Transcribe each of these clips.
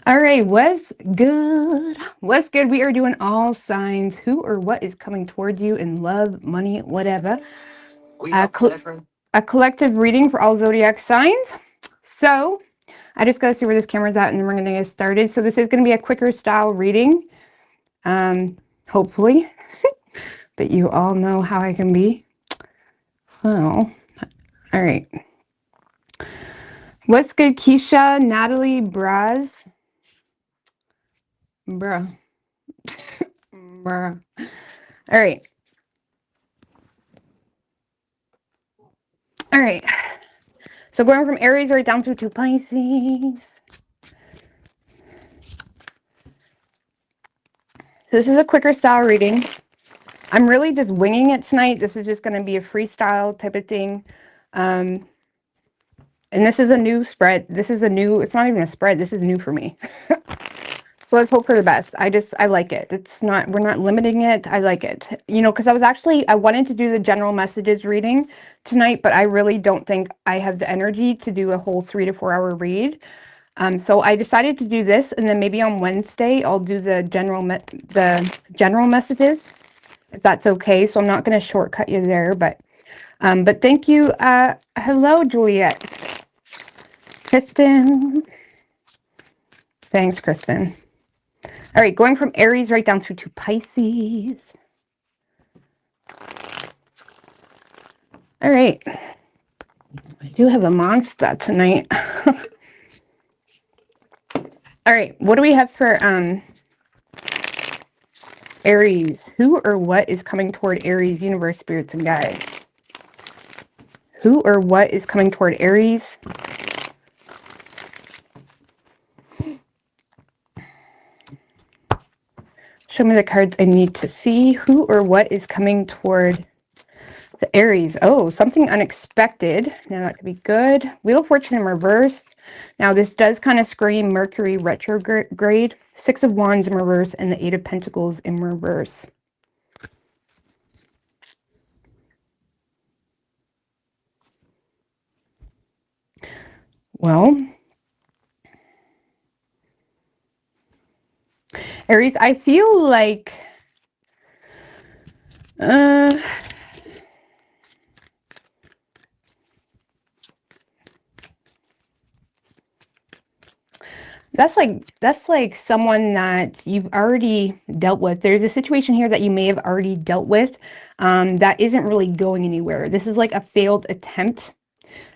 All right, what's good? What's good? We are doing all signs, who or what is coming toward you in love, money, whatever. A, a collective reading for all zodiac signs. So I just got to see where this camera's at and then we're going to get started. So this is going to be a quicker style reading, hopefully. But you all know how I can be. So, all right. What's good, Keisha, Natalie, Bruh. Bruh. All right. All right. So going from Aries right down through to Pisces. So this is a quicker style reading. I'm really just winging it tonight. This is just going to be a freestyle type of thing. And this is a new spread. It's not even a spread. This is new for me. So let's hope for the best. I like it. We're not limiting it. I like it. You know, because I wanted to do the general messages reading tonight, but I really don't think I have the energy to do a whole 3 to 4 hour read. So I decided to do this, and then maybe on Wednesday, I'll do the general messages, if that's okay. So I'm not going to shortcut you there, but thank you. Hello, Juliet. Kristen. Thanks, Kristen. All right, going from Aries right down through to Pisces. All right. I do have a monster tonight. All right, what do we have for Aries? Who or what is coming toward Aries, universe, spirits, and guides? Who or what is coming toward Aries? Show me the cards I need to see. Who or what is coming toward the Aries? Oh, something unexpected. Now that could be good. Wheel of Fortune in reverse. Now this does kind of scream Mercury retrograde. 6 of Wands in reverse and the 8 of Pentacles in reverse. Well, Aries, I feel like that's like someone that you've already dealt with. There's a situation here that you may have already dealt with that isn't really going anywhere. This is like a failed attempt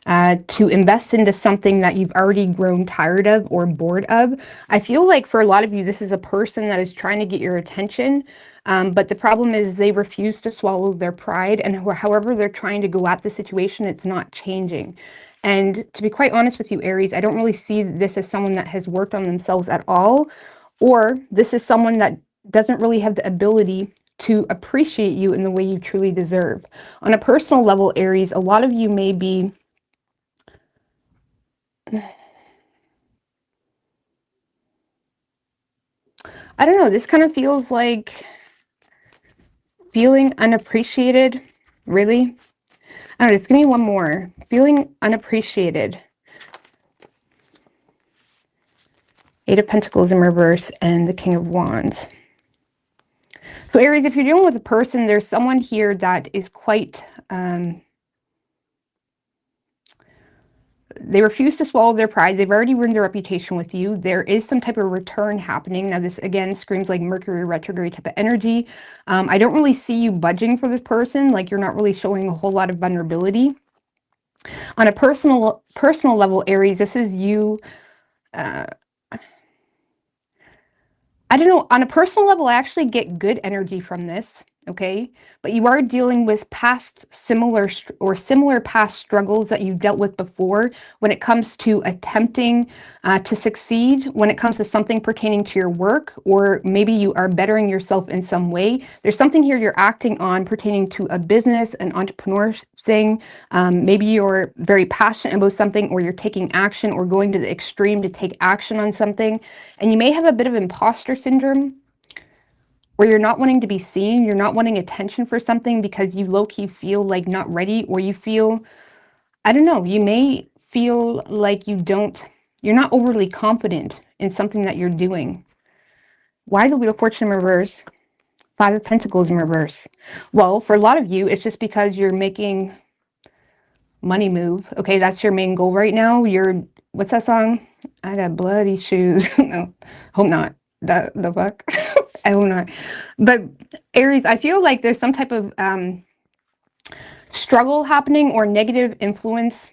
to invest into something that you've already grown tired of or bored of. I feel like for a lot of you, this is a person that is trying to get your attention. But the problem is they refuse to swallow their pride, and however they're trying to go at the situation, it's not changing. And to be quite honest with you, Aries, I don't really see this as someone that has worked on themselves at all, or this is someone that doesn't really have the ability to appreciate you in the way you truly deserve. On a personal level, Aries, a lot of you may be I don't know, this kind of feels like feeling unappreciated, really. I don't know, just give me one more. Feeling unappreciated. 8 of Pentacles in reverse and the King of Wands. So Aries, if you're dealing with a person, there's someone here that is quite... they refuse to swallow their pride. They've already ruined their reputation with you. There is some type of return happening. Now, this, again, screams like Mercury retrograde type of energy. I don't really see you budging for this person. Like, you're not really showing a whole lot of vulnerability. On a personal level, Aries, this is you... I don't know, on a personal level, I actually get good energy from this, okay? But you are dealing with similar past struggles that you've dealt with before when it comes to attempting to succeed, when it comes to something pertaining to your work, or maybe you are bettering yourself in some way. There's something here you're acting on pertaining to a business, an entrepreneur thing. Maybe you're very passionate about something, or you're taking action or going to the extreme to take action on something. And you may have a bit of imposter syndrome, where you're not wanting to be seen, you're not wanting attention for something because you low-key feel like not ready, or you feel, I don't know, you may feel like you're not overly confident in something that you're doing. Why the Wheel of Fortune in reverse? Five of Pentacles in reverse. Well, for a lot of you, it's just because you're making money move. Okay, that's your main goal right now. What's that song? I got bloody shoes. No, hope not. The fuck? I hope not. But Aries, I feel like there's some type of struggle happening or negative influence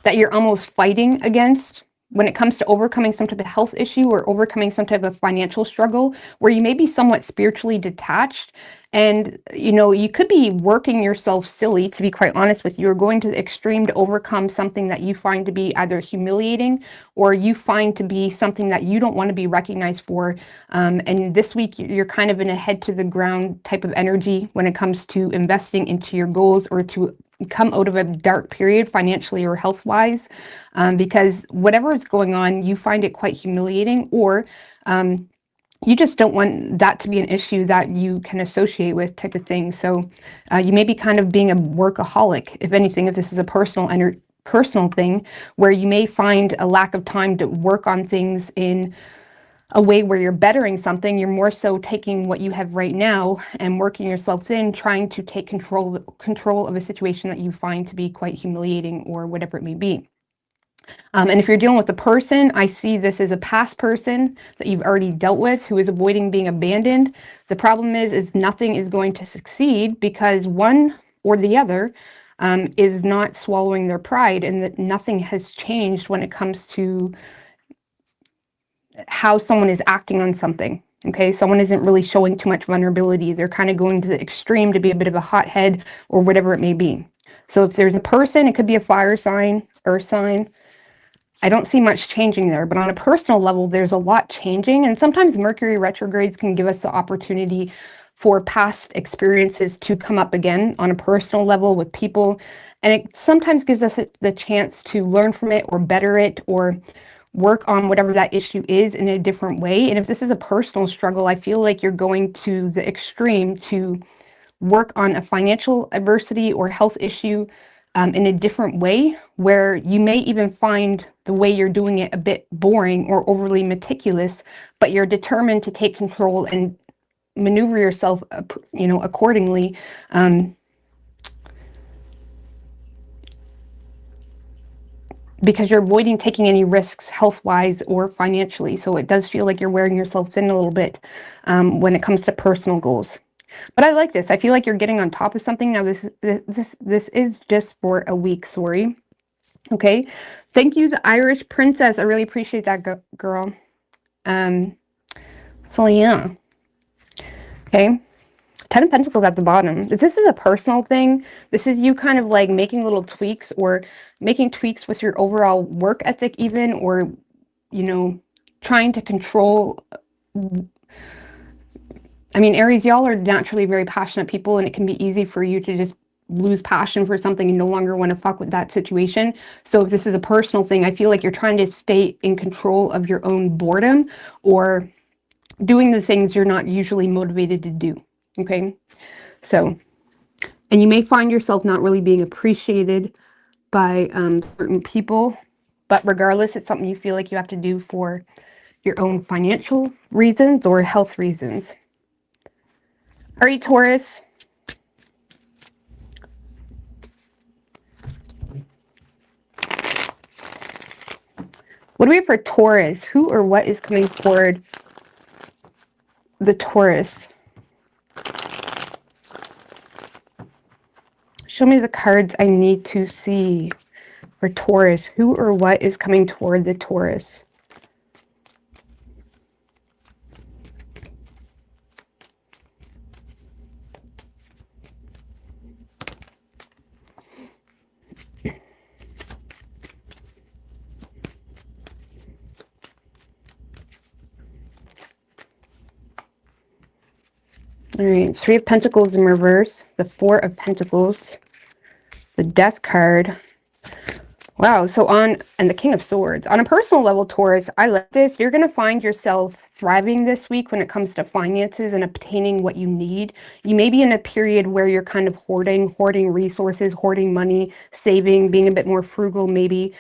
that you're almost fighting against when it comes to overcoming some type of health issue or overcoming some type of financial struggle, where you may be somewhat spiritually detached. And, you know, you could be working yourself silly, to be quite honest with you. You're going to the extreme to overcome something that you find to be either humiliating or you find to be something that you don't want to be recognized for. And this week, you're kind of in a head to the ground type of energy when it comes to investing into your goals or to come out of a dark period financially or health wise, because whatever is going on, you find it quite humiliating, or you just don't want that to be an issue that you can associate with, type of thing. So you may be kind of being a workaholic, if anything, if this is a personal thing, where you may find a lack of time to work on things in a way where you're bettering something. You're more so taking what you have right now and working yourself in, trying to take control of a situation that you find to be quite humiliating or whatever it may be. And if you're dealing with a person, I see this as a past person that you've already dealt with who is avoiding being abandoned. The problem is nothing is going to succeed because one or the other is not swallowing their pride, and that nothing has changed when it comes to how someone is acting on something. Okay, someone isn't really showing too much vulnerability. They're kind of going to the extreme to be a bit of a hothead or whatever it may be. So if there's a person, it could be a fire sign, earth sign. I don't see much changing there, but on a personal level, there's a lot changing. And sometimes Mercury retrogrades can give us the opportunity for past experiences to come up again on a personal level with people. And it sometimes gives us the chance to learn from it or better it or work on whatever that issue is in a different way. And if this is a personal struggle, I feel like you're going to the extreme to work on a financial adversity or health issue in a different way, where you may even find the way you're doing it a bit boring or overly meticulous, but you're determined to take control and maneuver yourself, you know, accordingly. Because you're avoiding taking any risks health-wise or financially. So it does feel like you're wearing yourself thin a little bit when it comes to personal goals. But I like this. I feel like you're getting on top of something. Now, this is just for a week, sorry. Okay. Thank you, the Irish Princess. I really appreciate that, girl. So, yeah. Okay. 10 of Pentacles at the bottom. If this is a personal thing, this is you kind of like making little tweaks or making tweaks with your overall work ethic even, or, you know, trying to control. I mean, Aries, y'all are naturally very passionate people, and it can be easy for you to just lose passion for something and no longer want to fuck with that situation. So if this is a personal thing, I feel like you're trying to stay in control of your own boredom or doing the things you're not usually motivated to do. Okay, so, and you may find yourself not really being appreciated by certain people, but regardless, it's something you feel like you have to do for your own financial reasons or health reasons. All right, Taurus. What do we have for Taurus? Who or what is coming forward the Taurus? Show me the cards I need to see for Taurus. Who or what is coming toward the Taurus? All right, Three of Pentacles in reverse, the Four of Pentacles, the Death card. Wow, so and the King of Swords. On a personal level, Taurus, I like this. You're going to find yourself thriving this week when it comes to finances and obtaining what you need. You may be in a period where you're kind of hoarding resources, hoarding money, saving, being a bit more frugal maybe.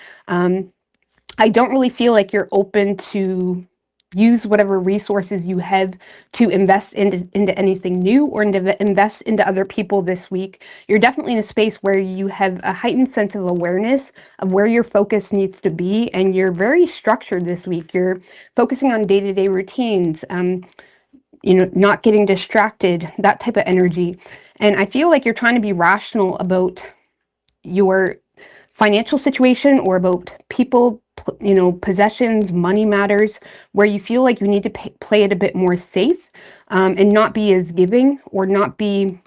I don't really feel like you're open to use whatever resources you have to invest into anything new or invest into other people this week. You're definitely in a space where you have a heightened sense of awareness of where your focus needs to be, and you're very structured this week. You're focusing on day-to-day routines, not getting distracted, that type of energy. And I feel like you're trying to be rational about your financial situation or about people, possessions, money matters, where you feel like you need to play it a bit more safe, and not be as giving, or not be,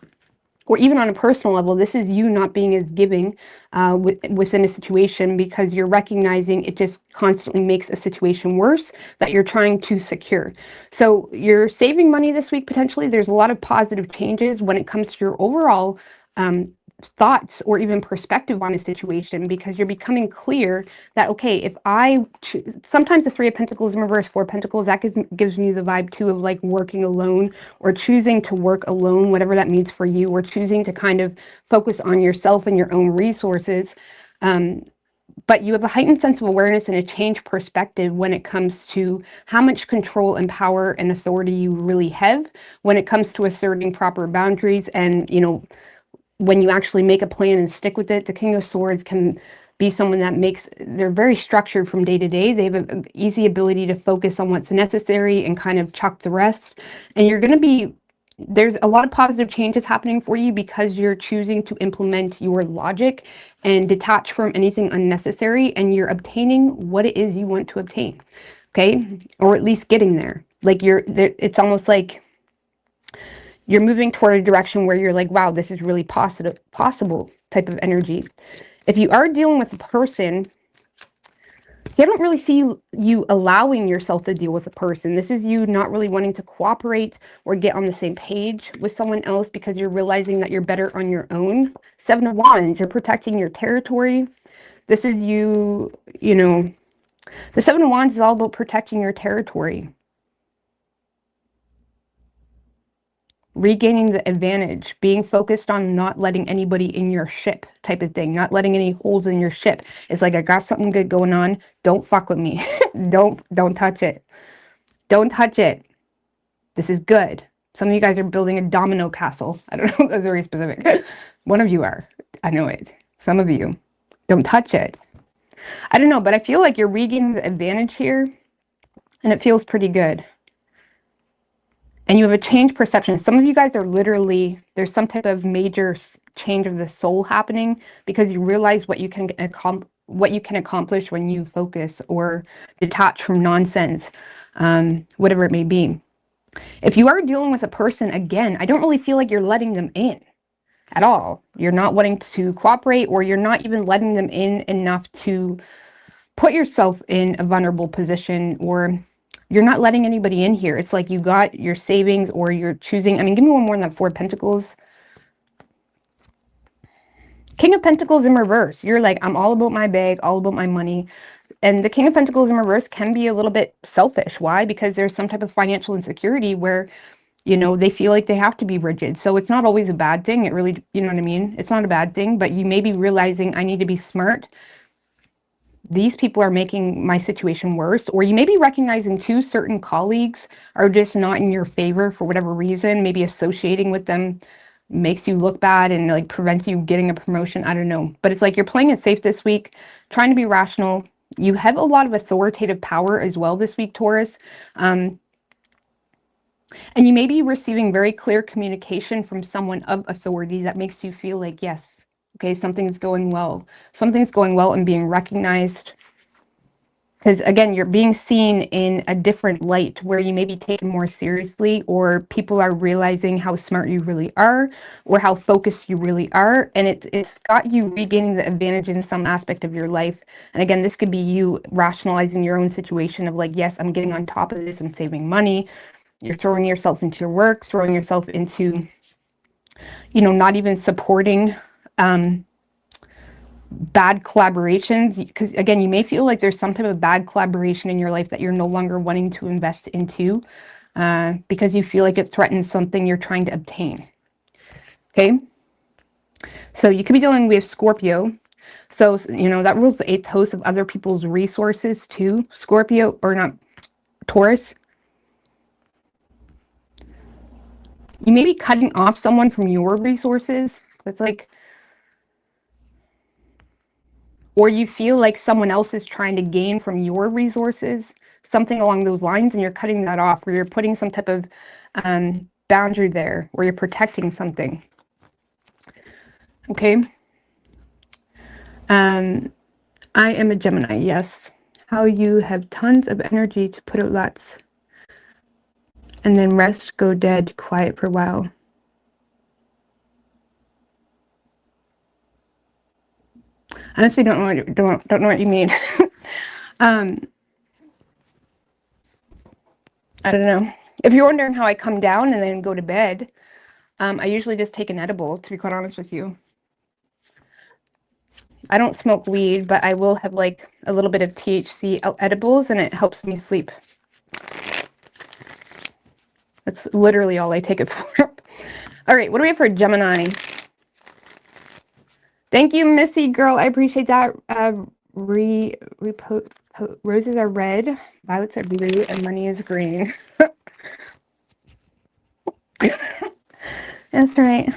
or even on a personal level, this is you not being as giving within a situation, because you're recognizing it just constantly makes a situation worse that you're trying to secure. So you're saving money this week potentially. There's a lot of positive changes when it comes to your overall thoughts or even perspective on a situation, because you're becoming clear that, okay, if sometimes the Three of Pentacles in reverse, Four of Pentacles, that gives me the vibe too of like working alone, or choosing to work alone, whatever that means for you, or choosing to kind of focus on yourself and your own resources. But you have a heightened sense of awareness and a changed perspective when it comes to how much control and power and authority you really have when it comes to asserting proper boundaries. And, when you actually make a plan and stick with it. The King of Swords can be someone that they're very structured from day to day. They have an easy ability to focus on what's necessary and kind of chuck the rest. And there's a lot of positive changes happening for you because you're choosing to implement your logic and detach from anything unnecessary, and you're obtaining what it is you want to obtain. Okay? Or at least getting there. Like it's almost like you're moving toward a direction where you're like, wow, this is really possible type of energy. If you are dealing with a person, see, I don't really see you allowing yourself to deal with a person. This is you not really wanting to cooperate or get on the same page with someone else because you're realizing that you're better on your own. Seven of Wands, you're protecting your territory. This is you, the Seven of Wands is all about protecting your territory. Regaining the advantage, being focused on not letting anybody in your ship type of thing, not letting any holes in your ship. It's like, I got something good going on. Don't fuck with me. Don't touch it. Don't touch it. This is good. Some of you guys are building a domino castle. I don't know. That's very specific. One of you are. I know it. Some of you. Don't touch it. I don't know, but I feel like you're regaining the advantage here, and it feels pretty good. And you have a changed perception. Some of you guys are literally, there's some type of major change of the soul happening because you realize what you can accomplish when you focus or detach from nonsense, whatever it may be. If you are dealing with a person, again, I don't really feel like you're letting them in at all. You're not wanting to cooperate, or you're not even letting them in enough to put yourself in a vulnerable position, or you're not letting anybody in here. It's like you got your savings, or you're choosing. Give me one more on that Four of Pentacles. King of Pentacles in reverse. You're like, I'm all about my bag, all about my money. And the King of Pentacles in reverse can be a little bit selfish. Why? Because there's some type of financial insecurity where, they feel like they have to be rigid. So it's not always a bad thing. It really, you know what I mean? It's not a bad thing, but you may be realizing I need to be smart. These people are making my situation worse. Or you may be recognizing too, certain colleagues are just not in your favor for whatever reason. Maybe associating with them makes you look bad and like prevents you getting a promotion. I don't know. But it's like you're playing it safe this week, trying to be rational. You have a lot of authoritative power as well this week, Taurus. And you may be receiving very clear communication from someone of authority that makes you feel like, yes, okay, something's going well. Something's going well and being recognized. Because again, you're being seen in a different light where you may be taken more seriously, or people are realizing how smart you really are, or how focused you really are. And it's got you regaining the advantage in some aspect of your life. And again, this could be you rationalizing your own situation of like, yes, I'm getting on top of this and saving money. You're throwing yourself into your work, throwing yourself into, not even supporting bad collaborations, because again, you may feel like there's some type of bad collaboration in your life that you're no longer wanting to invest into because you feel like it threatens something you're trying to obtain. Okay, so you could be dealing with Scorpio. So, you know, that rules the 8th house of other people's resources too, Scorpio, or not, Taurus. You may be cutting off someone from your resources. It's like, or you feel like someone else is trying to gain from your resources, something along those lines, and you're cutting that off, or you're putting some type of boundary there, or you're protecting something. Okay. I am a Gemini, yes. How you have tons of energy to put out lots and then rest, go dead, quiet for a while. Honestly, don't know what you mean. I don't know. If you're wondering how I come down and then go to bed, I usually just take an edible, to be quite honest with you. I don't smoke weed, but I will have like a little bit of THC edibles, and it helps me sleep. That's literally all I take it for. All right, what do we have for Gemini? Thank you, Missy girl. I appreciate that. Roses are red, violets are blue, and money is green. That's right.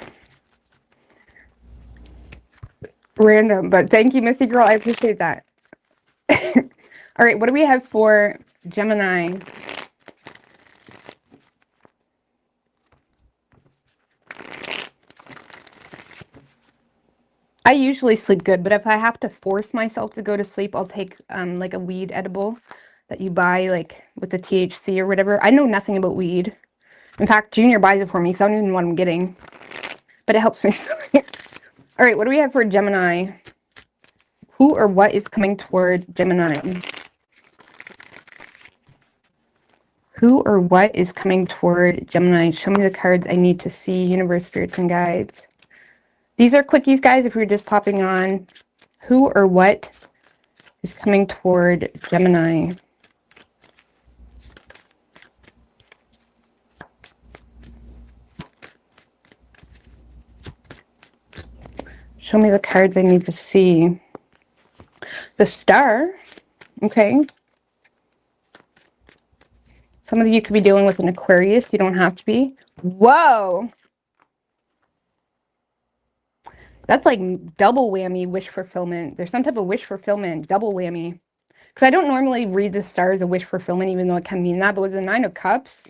Random, but thank you, Missy girl. I appreciate that. All right, what do we have for Gemini? I usually sleep good, but if I have to force myself to go to sleep, I'll take like a weed edible that you buy like with the THC or whatever. I know nothing about weed. In fact, Junior buys it for me because I don't even know what I'm getting. But it helps me sleep. All right, what do we have for Gemini? Who or what is coming toward Gemini? Who or what is coming toward Gemini? Show me the cards I need to see. Universe, spirits, and guides. These are quickies, guys, if you're just popping on. Who or what is coming toward Gemini? Show me the cards I need to see. The Star. Okay. Some of you could be dealing with an Aquarius. You don't have to be. Whoa. That's like double whammy wish fulfillment. There's some type of wish fulfillment, double whammy. Because I don't normally read the Star as a wish fulfillment, even though it can mean that. But with the 9 of Cups,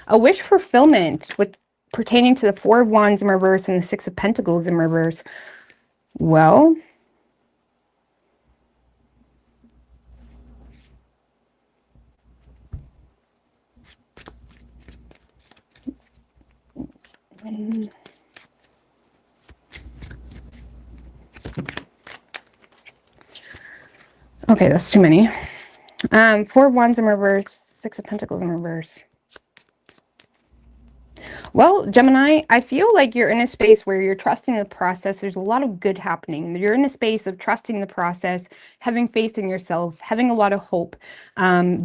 a wish fulfillment with pertaining to the 4 of Wands in reverse and the 6 of Pentacles in reverse. Well, okay, that's too many. 4 of Wands in reverse, 6 of Pentacles in reverse. Well, Gemini, I feel like you're in a space where you're trusting the process. There's a lot of good happening. You're in a space of trusting the process, having faith in yourself, having a lot of hope,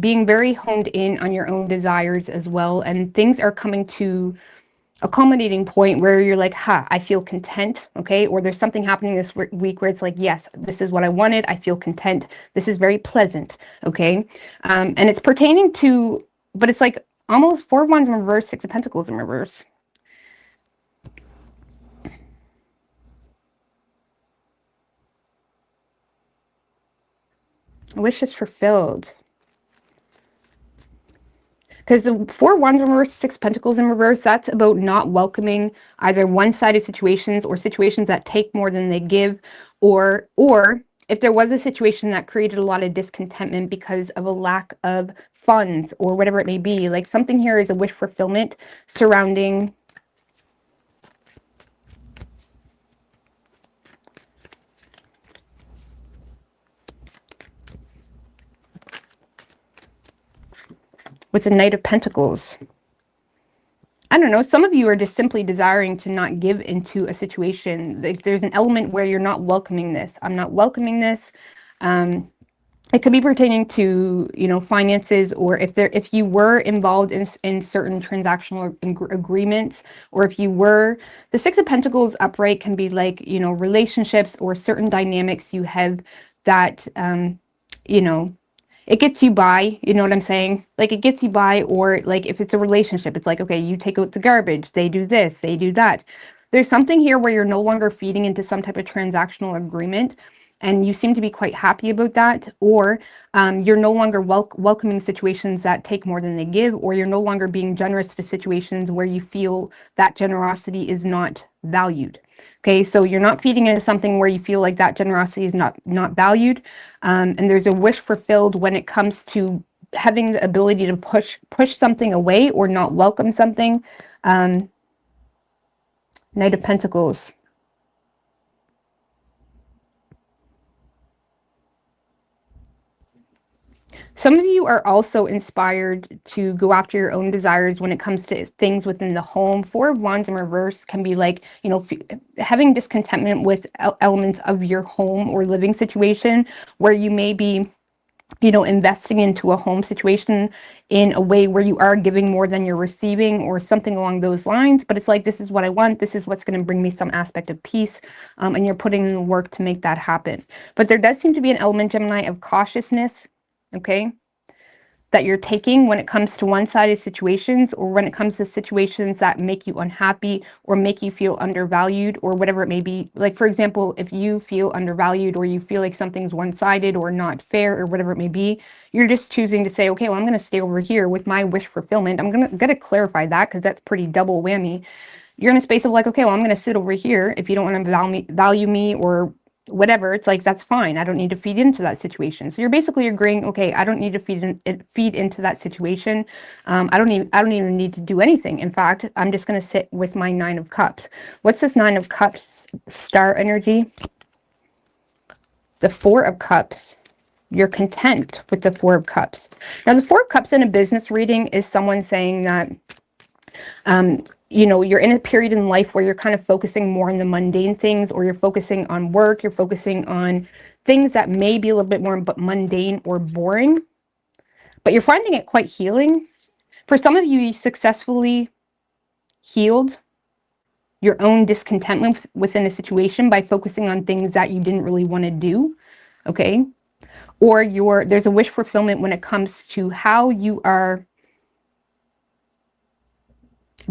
being very honed in on your own desires as well. And things are coming to a culminating point where you're like, I feel content, okay? Or there's something happening this week where it's like, yes, this is what I wanted. I feel content. This is very pleasant, okay? And it's pertaining to, but it's like, almost 4 of Wands in reverse, 6 of Pentacles in reverse. A wish is fulfilled. Because the 4 of Wands in reverse, 6 of Pentacles in reverse, that's about not welcoming either one-sided situations or situations that take more than they give, or if there was a situation that created a lot of discontentment because of a lack of funds or whatever it may be. Like something here is a wish fulfillment surrounding with the Knight of Pentacles. I don't know, some of you are just simply desiring to not give into a situation. Like there's an element where you're not welcoming this. I'm not welcoming this. it could be pertaining to, you know, finances, or if you were involved in certain transactional agreements, or if you were, the Six of Pentacles upright can be like, you know, relationships or certain dynamics you have that, you know, it gets you by, you know what I'm saying? Like it gets you by, or like if it's a relationship, it's like, okay, you take out the garbage, they do this, they do that. There's something here where you're no longer feeding into some type of transactional agreement, and you seem to be quite happy about that, or you're no longer welcoming situations that take more than they give, or you're no longer being generous to situations where you feel that generosity is not valued. Okay, so you're not feeding into something where you feel like that generosity is not valued, and there's a wish fulfilled when it comes to having the ability to push something away or not welcome something. Knight of Pentacles. Some of you are also inspired to go after your own desires when it comes to things within the home. Four of Wands in reverse can be like, you know, having discontentment with elements of your home or living situation, where you may be, you know, investing into a home situation in a way where you are giving more than you're receiving, or something along those lines. But it's like, this is what I want. This is what's going to bring me some aspect of peace. And you're putting in the work to make that happen. But there does seem to be an element, Gemini, of cautiousness, okay, that you're taking when it comes to one-sided situations, or when it comes to situations that make you unhappy or make you feel undervalued, or whatever it may be. Like, for example, if you feel undervalued, or you feel like something's one-sided or not fair, or whatever it may be, you're just choosing to say, okay, well, I'm going to stay over here with my wish fulfillment. I'm going to clarify that, because that's pretty double whammy. You're in a space of like, okay, well, I'm going to sit over here. If you don't want to value me or whatever, it's like, that's fine. I don't need to feed into that situation. So you're basically agreeing, okay, I don't need to feed into that situation. I don't even need to do anything. In fact, I'm just going to sit with my Nine of Cups. What's this Nine of Cups star energy? The Four of Cups. You're content with the Four of Cups. Now, the Four of Cups in a business reading is someone saying that you know, you're in a period in life where you're kind of focusing more on the mundane things, or you're focusing on work, you're focusing on things that may be a little bit more mundane or boring, but you're finding it quite healing. For some of you, you successfully healed your own discontentment within a situation by focusing on things that you didn't really want to do, okay? Or there's a wish fulfillment when it comes to how you are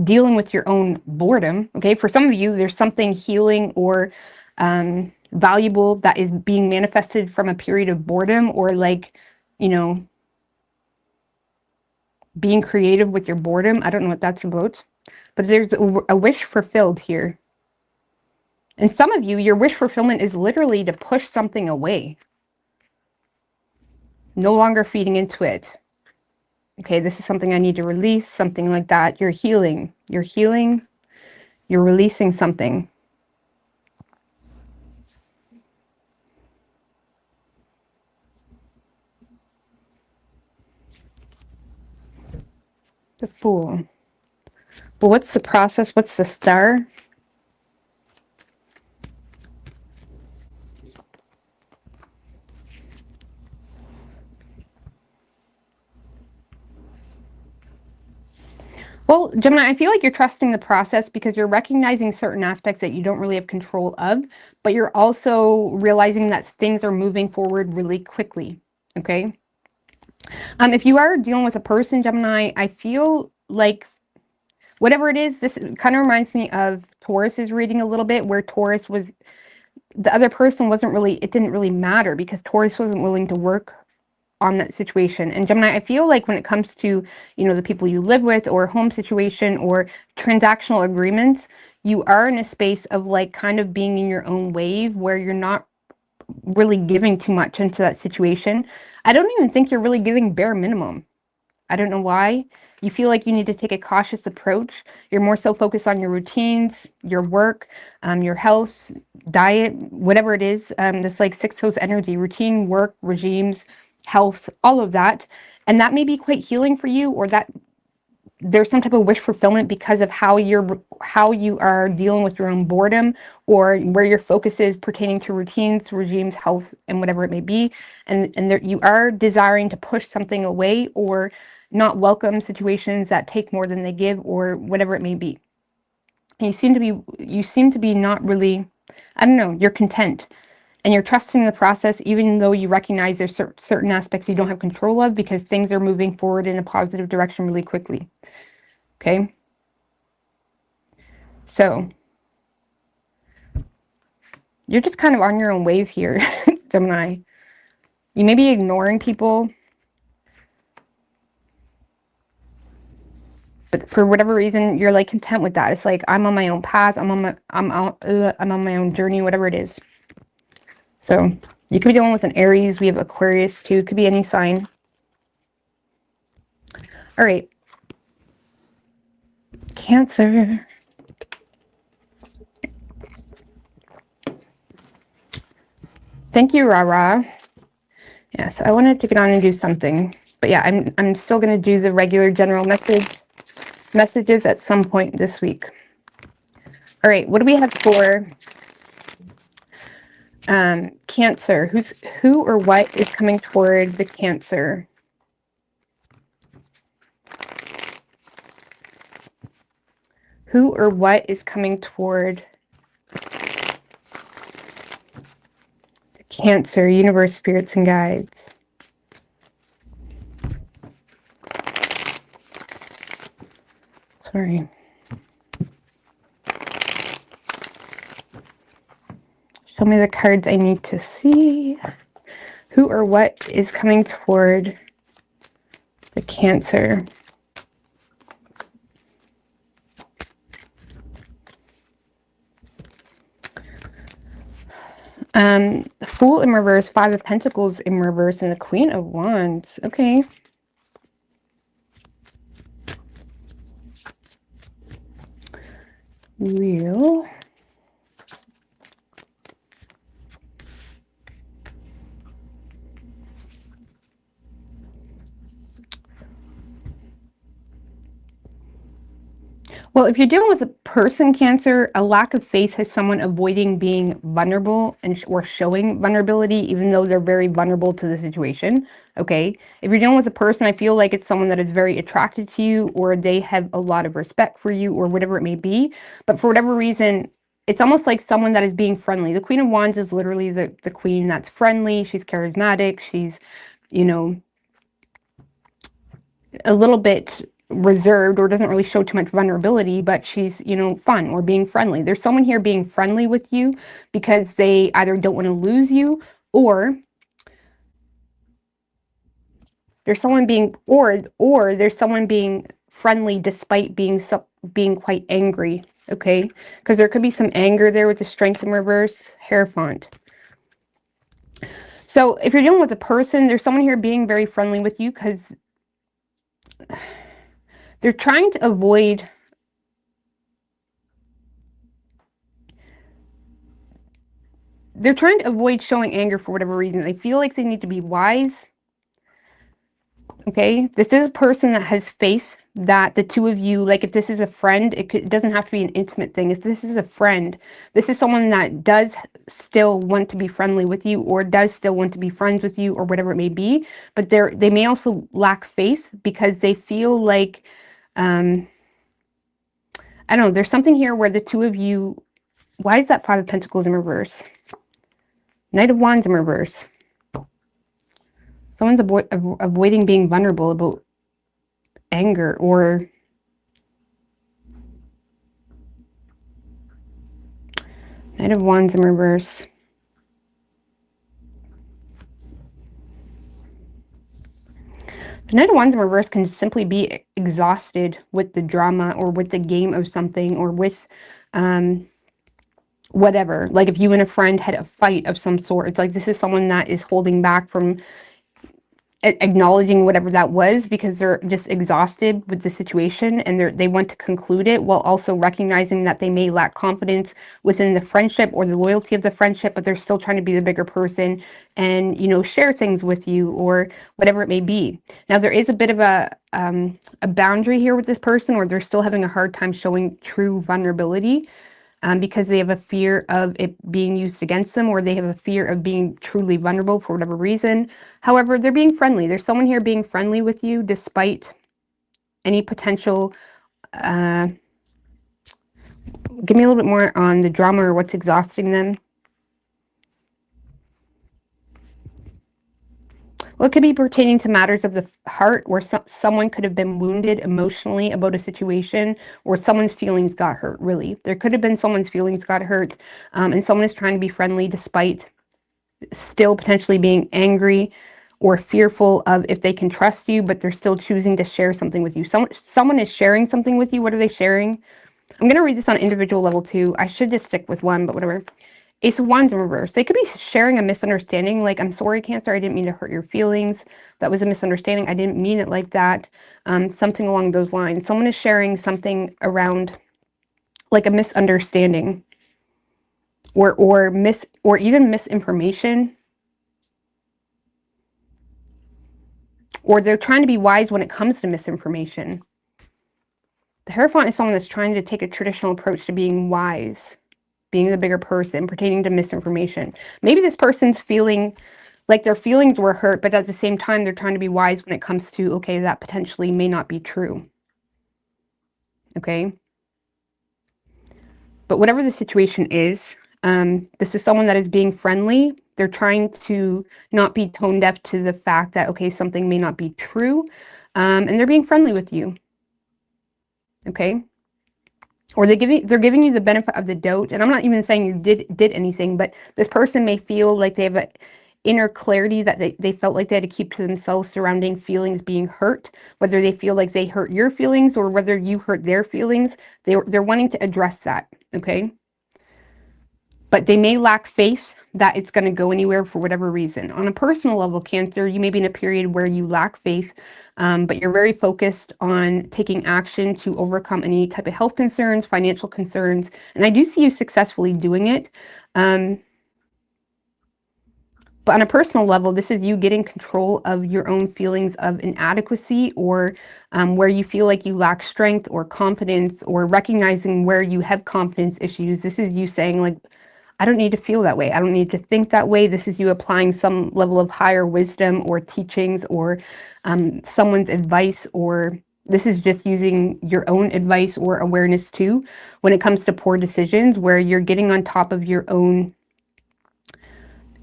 dealing with your own boredom, okay? For some of you, there's something healing or valuable that is being manifested from a period of boredom, or like, you know, being creative with your boredom. I don't know what that's about, but there's a wish fulfilled here. And some of you, your wish fulfillment is literally to push something away, no longer feeding into it. Okay, this is something I need to release, something like that. You're healing, you're releasing something. The Fool. Well, what's the process? What's the star? Well, Gemini, I feel like you're trusting the process because you're recognizing certain aspects that you don't really have control of, but you're also realizing that things are moving forward really quickly, okay? If you are dealing with a person, Gemini, I feel like whatever it is, this kind of reminds me of Taurus's reading a little bit, where Taurus was, the other person wasn't really, it didn't really matter because Taurus wasn't willing to work on that situation. And Gemini, I feel like when it comes to, you know, the people you live with, or home situation, or transactional agreements, you are in a space of like kind of being in your own wave, where you're not really giving too much into that situation. I don't even think you're really giving bare minimum. I don't know why. You feel like you need to take a cautious approach. You're more so focused on your routines, your work, your health, diet, whatever it is. This like six toes energy, routine, work, regimes, health, all of that. And that may be quite healing for you, or that there's some type of wish fulfillment because of how you are dealing with your own boredom, or where your focus is pertaining to routines, regimes, health, and whatever it may be. And there, you are desiring to push something away, or not welcome situations that take more than they give, or whatever it may be. And you seem to be not really, I don't know, you're content. And you're trusting the process, even though you recognize there's certain aspects you don't have control of, because things are moving forward in a positive direction really quickly. Okay? So, you're just kind of on your own wave here, Gemini. You may be ignoring people, but for whatever reason, you're like content with that. It's like, I'm on my own path. I'm on my own journey, whatever it is. So you could be dealing with an Aries. We have Aquarius too. It could be any sign. All right. Cancer. Thank you, Rara. Yes, I wanted to get on and do something. But yeah, I'm still going to do the regular general messages at some point this week. All right, what do we have for Cancer? Who or what is coming toward the Cancer? Who or what is coming toward the Cancer, universe, spirits, and guides? Sorry. Show me the cards I need to see. Who or what is coming toward the Cancer? The Fool in reverse, Five of Pentacles in reverse, and the Queen of Wands. Okay. Real. Well, if you're dealing with a person, Cancer, a lack of faith has someone avoiding being vulnerable or showing vulnerability, even though they're very vulnerable to the situation. Okay. If you're dealing with a person, I feel like it's someone that is very attracted to you, or they have a lot of respect for you, or whatever it may be. But for whatever reason, it's almost like someone that is being friendly. The Queen of Wands is literally the queen that's friendly. She's charismatic. She's, you know, a little bit reserved, or doesn't really show too much vulnerability, but she's, you know, fun or being friendly. There's someone here being friendly with you because they either don't want to lose you, or there's someone being, or there's someone being friendly despite being quite angry. Okay, because there could be some anger there with the Strength in reverse, Hierophant. So if you're dealing with a person, there's someone here being very friendly with you because they're trying to avoid showing anger for whatever reason. They feel like they need to be wise. Okay, this is a person that has faith that the two of you, like if this is a friend, it doesn't have to be an intimate thing. If this is a friend, this is someone that does still want to be friendly with you, or does still want to be friends with you, or whatever it may be. But they may also lack faith because they feel like, I don't know, there's something here where the two of you, why is that Five of Pentacles in reverse? Knight of Wands in reverse. Someone's avoiding being vulnerable about anger, or Knight of Wands in reverse. The Knight of Wands in reverse can simply be exhausted with the drama, or with the game of something, or with whatever. Like if you and a friend had a fight of some sort, it's like this is someone that is holding back from acknowledging whatever that was, because they're just exhausted with the situation, and they want to conclude it, while also recognizing that they may lack confidence within the friendship or the loyalty of the friendship, but they're still trying to be the bigger person and, you know, share things with you or whatever it may be. Now, there is a bit of a boundary here with this person, where they're still having a hard time showing true vulnerability. Because they have a fear of it being used against them, or they have a fear of being truly vulnerable for whatever reason. However, they're being friendly. There's someone here being friendly with you despite any potential. Give me a little bit more on the drama or what's exhausting them. Well, it could be pertaining to matters of the heart, where someone could have been wounded emotionally about a situation, or someone's feelings got hurt, really. There could have been someone's feelings got hurt, and someone is trying to be friendly despite still potentially being angry or fearful of if they can trust you, but they're still choosing to share something with you. Someone is sharing something with you. What are they sharing? I'm going to read this on individual level too. I should just stick with one, but whatever. Ace of Wands in reverse. They could be sharing a misunderstanding, like, I'm sorry, Cancer, I didn't mean to hurt your feelings. That was a misunderstanding. I didn't mean it like that. Something along those lines. Someone is sharing something around like a misunderstanding, or even misinformation. Or they're trying to be wise when it comes to misinformation. The Hierophant is someone that's trying to take a traditional approach to being wise, being the bigger person, pertaining to misinformation. Maybe this person's feeling like their feelings were hurt, but at the same time, they're trying to be wise when it comes to, okay, that potentially may not be true. Okay? But whatever the situation is, this is someone that is being friendly. They're trying to not be tone deaf to the fact that, okay, something may not be true. And they're being friendly with you. Okay? Or they're giving you the benefit of the doubt. And I'm not even saying you did anything, but this person may feel like they have an inner clarity that they felt like they had to keep to themselves surrounding feelings being hurt, whether they feel like they hurt your feelings or whether you hurt their feelings. They're wanting to address that, okay? But they may lack faith that it's going to go anywhere for whatever reason. On a personal level, Cancer, you may be in a period where you lack faith, but you're very focused on taking action to overcome any type of health concerns, financial concerns, and I do see you successfully doing it. But on a personal level, this is you getting control of your own feelings of inadequacy, or where you feel like you lack strength or confidence, or recognizing where you have confidence issues. This is you saying, like, I don't need to feel that way. I don't need to think that way. This is you applying some level of higher wisdom or teachings, or someone's advice, or this is just using your own advice or awareness too when it comes to poor decisions, where you're getting on top of your own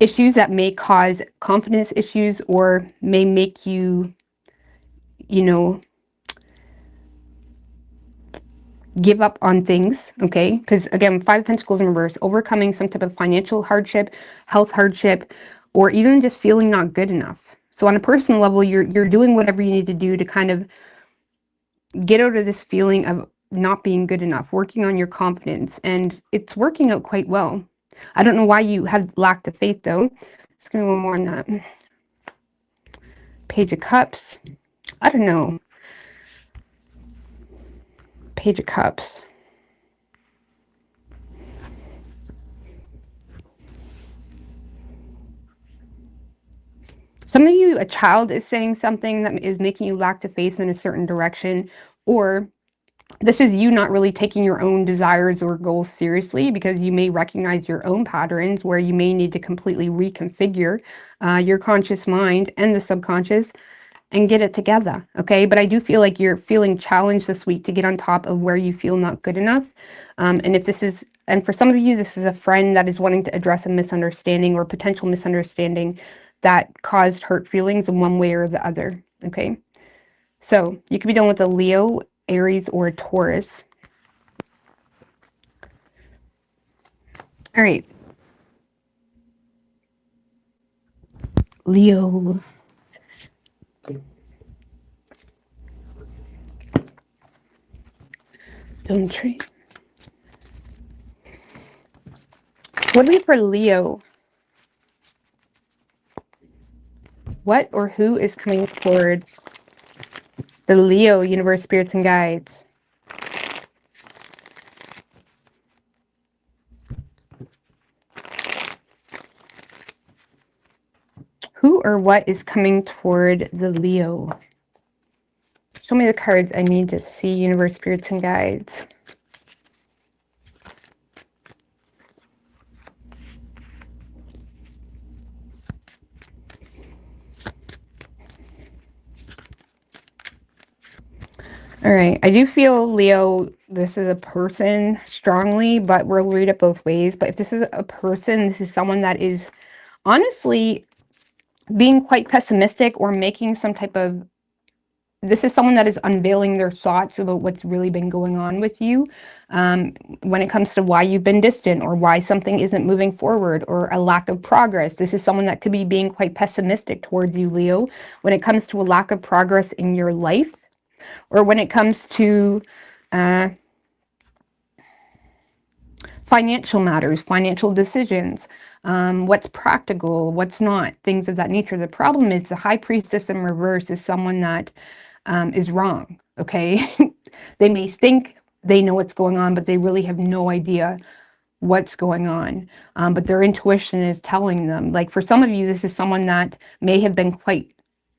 issues that may cause confidence issues, or may make you, you know, give up on things, okay? Because again, Five of Pentacles in reverse, overcoming some type of financial hardship, health hardship, or even just feeling not good enough. So on a personal level, you're doing whatever you need to do to kind of get out of this feeling of not being good enough, working on your confidence, and it's working out quite well. I don't know why you have lacked the faith though. Just gonna one more on that. Page of Cups. I don't know. Page of Cups. Some of you, a child is saying something that is making you lack the faith in a certain direction, or this is you not really taking your own desires or goals seriously, because you may recognize your own patterns where you may need to completely reconfigure your conscious mind and the subconscious and get it together, okay? But I do feel like you're feeling challenged this week to get on top of where you feel not good enough. And for some of you, this is a friend that is wanting to address a misunderstanding or potential misunderstanding that caused hurt feelings in one way or the other, okay? So you could be dealing with a Leo, Aries, or a Taurus. All right. Leo. Don't trade. What do we for Leo? What or who is coming toward the Leo, universe, spirits, and guides? Who or what is coming toward the Leo? Show me the cards I need to see, universe, spirits, and guides. All right, I do feel, Leo, this is a person strongly, but we'll read it both ways. But if this is a person, this is someone that is honestly being quite pessimistic or making some type of, this is someone that is unveiling their thoughts about what's really been going on with you when it comes to why you've been distant or why something isn't moving forward or a lack of progress. This is someone that could be being quite pessimistic towards you, Leo, when it comes to a lack of progress in your life, or when it comes to financial matters, financial decisions, what's practical, what's not, things of that nature. The problem is the High Priestess in reverse is someone that is wrong, okay? They may think they know what's going on, but they really have no idea what's going on. But their intuition is telling them. Like for some of you, this is someone that may have been quite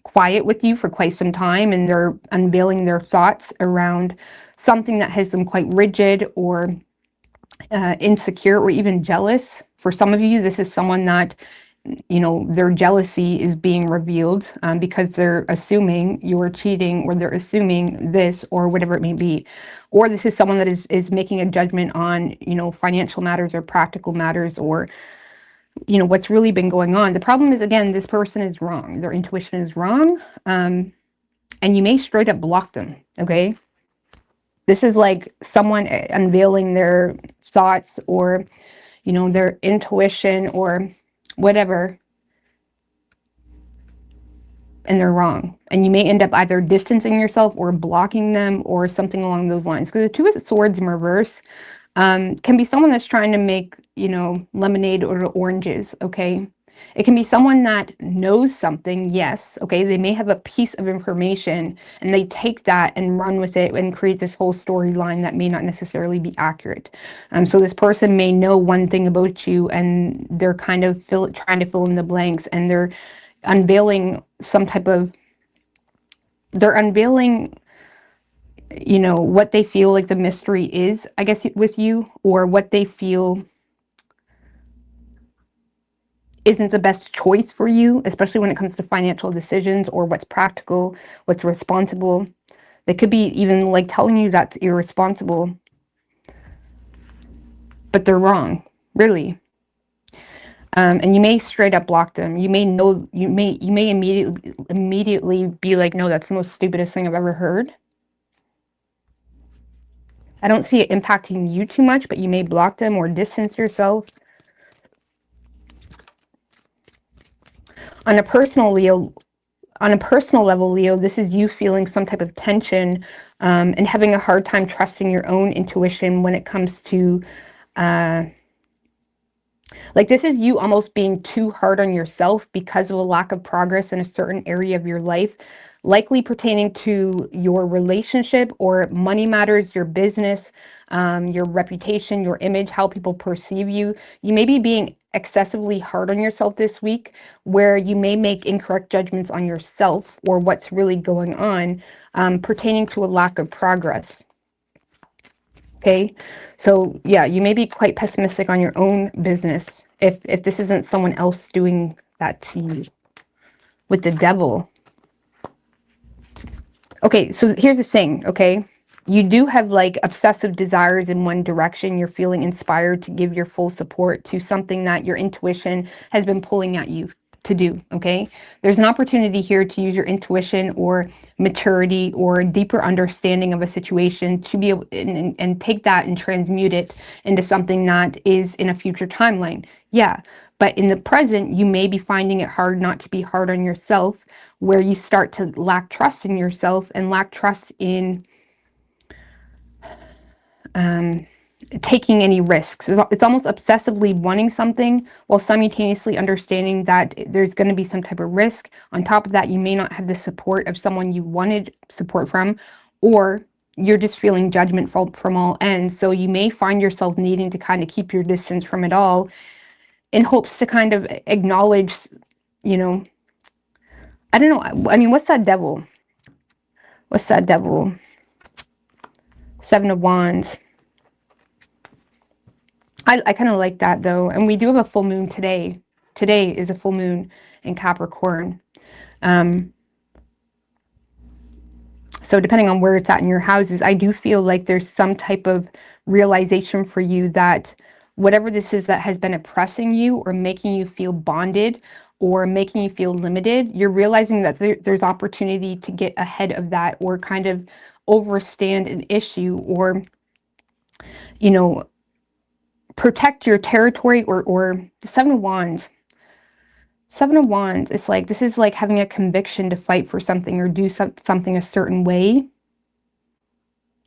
quiet with you for quite some time, and they're unveiling their thoughts around something that has them quite rigid or insecure or even jealous. For some of you, this is someone that, you know, their jealousy is being revealed because they're assuming you're cheating, or they're assuming this, or whatever it may be. Or this is someone that is making a judgment on, you know, financial matters or practical matters, or, you know, what's really been going on. The problem is, again, this person is wrong. Their intuition is wrong. And you may straight up block them, okay? This is like someone unveiling their thoughts or, you know, their intuition or whatever, and they're wrong. And you may end up either distancing yourself or blocking them or something along those lines. Because the Two of Swords in reverse can be someone that's trying to make, you know, lemonade or oranges, okay? It can be someone that knows something, yes, okay? They may have a piece of information and they take that and run with it and create this whole storyline that may not necessarily be accurate. So this person may know one thing about you and they're kind of trying to fill in the blanks, and they're unveiling some type of, they're unveiling, you know, what they feel like the mystery is, I guess, with you, or what they feel isn't the best choice for you, especially when it comes to financial decisions or what's practical, what's responsible. They could be even like telling you that's irresponsible, but they're wrong, really. And you may straight up block them. You may know, you may immediately be like, no, that's the most stupidest thing I've ever heard. I don't see it impacting you too much, but you may block them or distance yourself. On a personal level, Leo, this is you feeling some type of tension and having a hard time trusting your own intuition when it comes to, like, this is you almost being too hard on yourself because of a lack of progress in a certain area of your life, likely pertaining to your relationship or money matters, your business, your reputation, your image, how people perceive you. You may be being excessively hard on yourself this week, where you may make incorrect judgments on yourself or what's really going on, pertaining to a lack of progress. Okay, so yeah, you may be quite pessimistic on your own business if this isn't someone else doing that to you. With the Devil. Okay, so here's the thing, okay? You do have like obsessive desires in one direction. You're feeling inspired to give your full support to something that your intuition has been pulling at you to do, okay? There's an opportunity here to use your intuition or maturity or deeper understanding of a situation to be able and take that and transmute it into something that is in a future timeline. Yeah, but in the present, you may be finding it hard not to be hard on yourself, where you start to lack trust in yourself and lack trust in taking any risks. It's almost obsessively wanting something while simultaneously understanding that there's going to be some type of risk. On top of that, you may not have the support of someone you wanted support from, or you're just feeling judgment from all ends. So you may find yourself needing to kind of keep your distance from it all in hopes to kind of acknowledge, you know, I don't know. I mean, what's that devil? What's that devil? Seven of Wands. I kind of like that though. And we do have a full moon today. Today is a full moon in Capricorn. So depending on where it's at in your houses, I do feel like there's some type of realization for you that whatever this is that has been oppressing you or making you feel bonded or making you feel limited, you're realizing that there's opportunity to get ahead of that or kind of overstand an issue or, you know, protect your territory or the Seven of Wands. Seven of Wands, it's like, this is like having a conviction to fight for something or do something a certain way.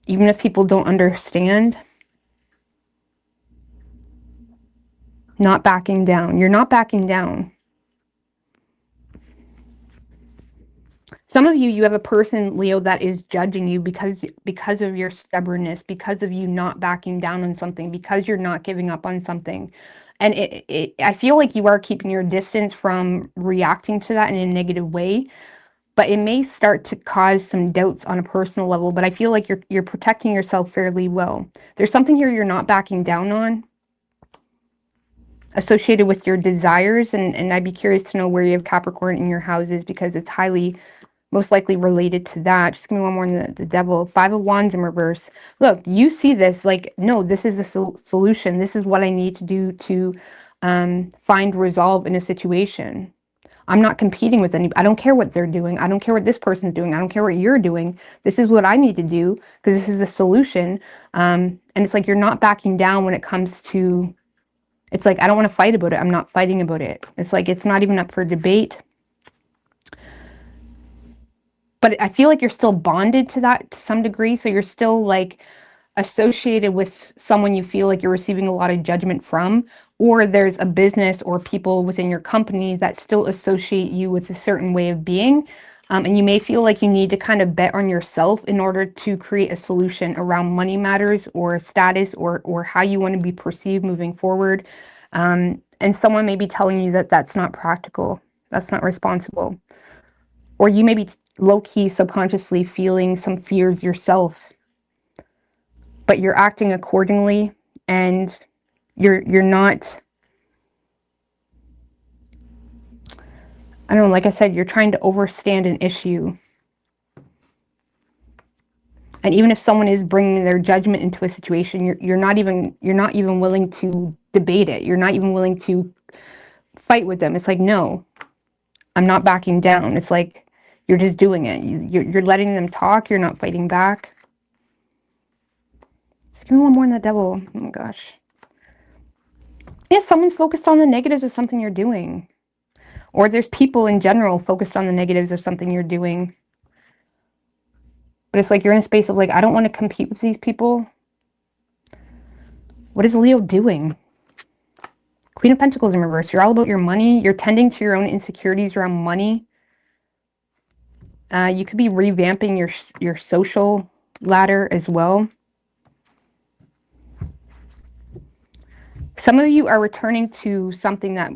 Even if people don't understand. Not backing down. You're not backing down. Some of you, you have a person, Leo, that is judging you because of your stubbornness, because of you not backing down on something, because you're not giving up on something. And I feel like you are keeping your distance from reacting to that in a negative way, but it may start to cause some doubts on a personal level, but I feel like you're protecting yourself fairly well. There's something here you're not backing down on, associated with your desires, and I'd be curious to know where you have Capricorn in your houses, because it's highly most likely related to that. Just give me one more on the devil. Five of Wands in reverse. Look, you see this like, no, this is a solution. This is what I need to do to find resolve in a situation. I'm not competing with anybody. I don't care what they're doing. I don't care what this person's doing. I don't care what you're doing. This is what I need to do because this is a solution. And it's like you're not backing down when it comes to, it's like, I don't want to fight about it. I'm not fighting about it. It's like, it's not even up for debate. But I feel like you're still bonded to that to some degree. So you're still like associated with someone you feel like you're receiving a lot of judgment from, or there's a business or people within your company that still associate you with a certain way of being. And you may feel like you need to kind of bet on yourself in order to create a solution around money matters or status or how you want to be perceived moving forward. And someone may be telling you that that's not practical. That's not responsible. Or you may be low-key subconsciously feeling some fears yourself, but you're acting accordingly, and you're not, I don't know, like I said, you're trying to overstand an issue. And even if someone is bringing their judgment into a situation, you're not even willing to debate it. You're not even willing to fight with them. It's like, no, I'm not backing down. It's like, you're just doing it. You're letting them talk. You're not fighting back. Just give me one more on the devil. Oh my gosh. Yeah, someone's focused on the negatives of something you're doing. Or there's people in general focused on the negatives of something you're doing. But it's like you're in a space of like, I don't want to compete with these people. What is Leo doing? Queen of Pentacles in reverse. You're all about your money. You're tending to your own insecurities around money. You could be revamping your social ladder as well. Some of you are returning to something that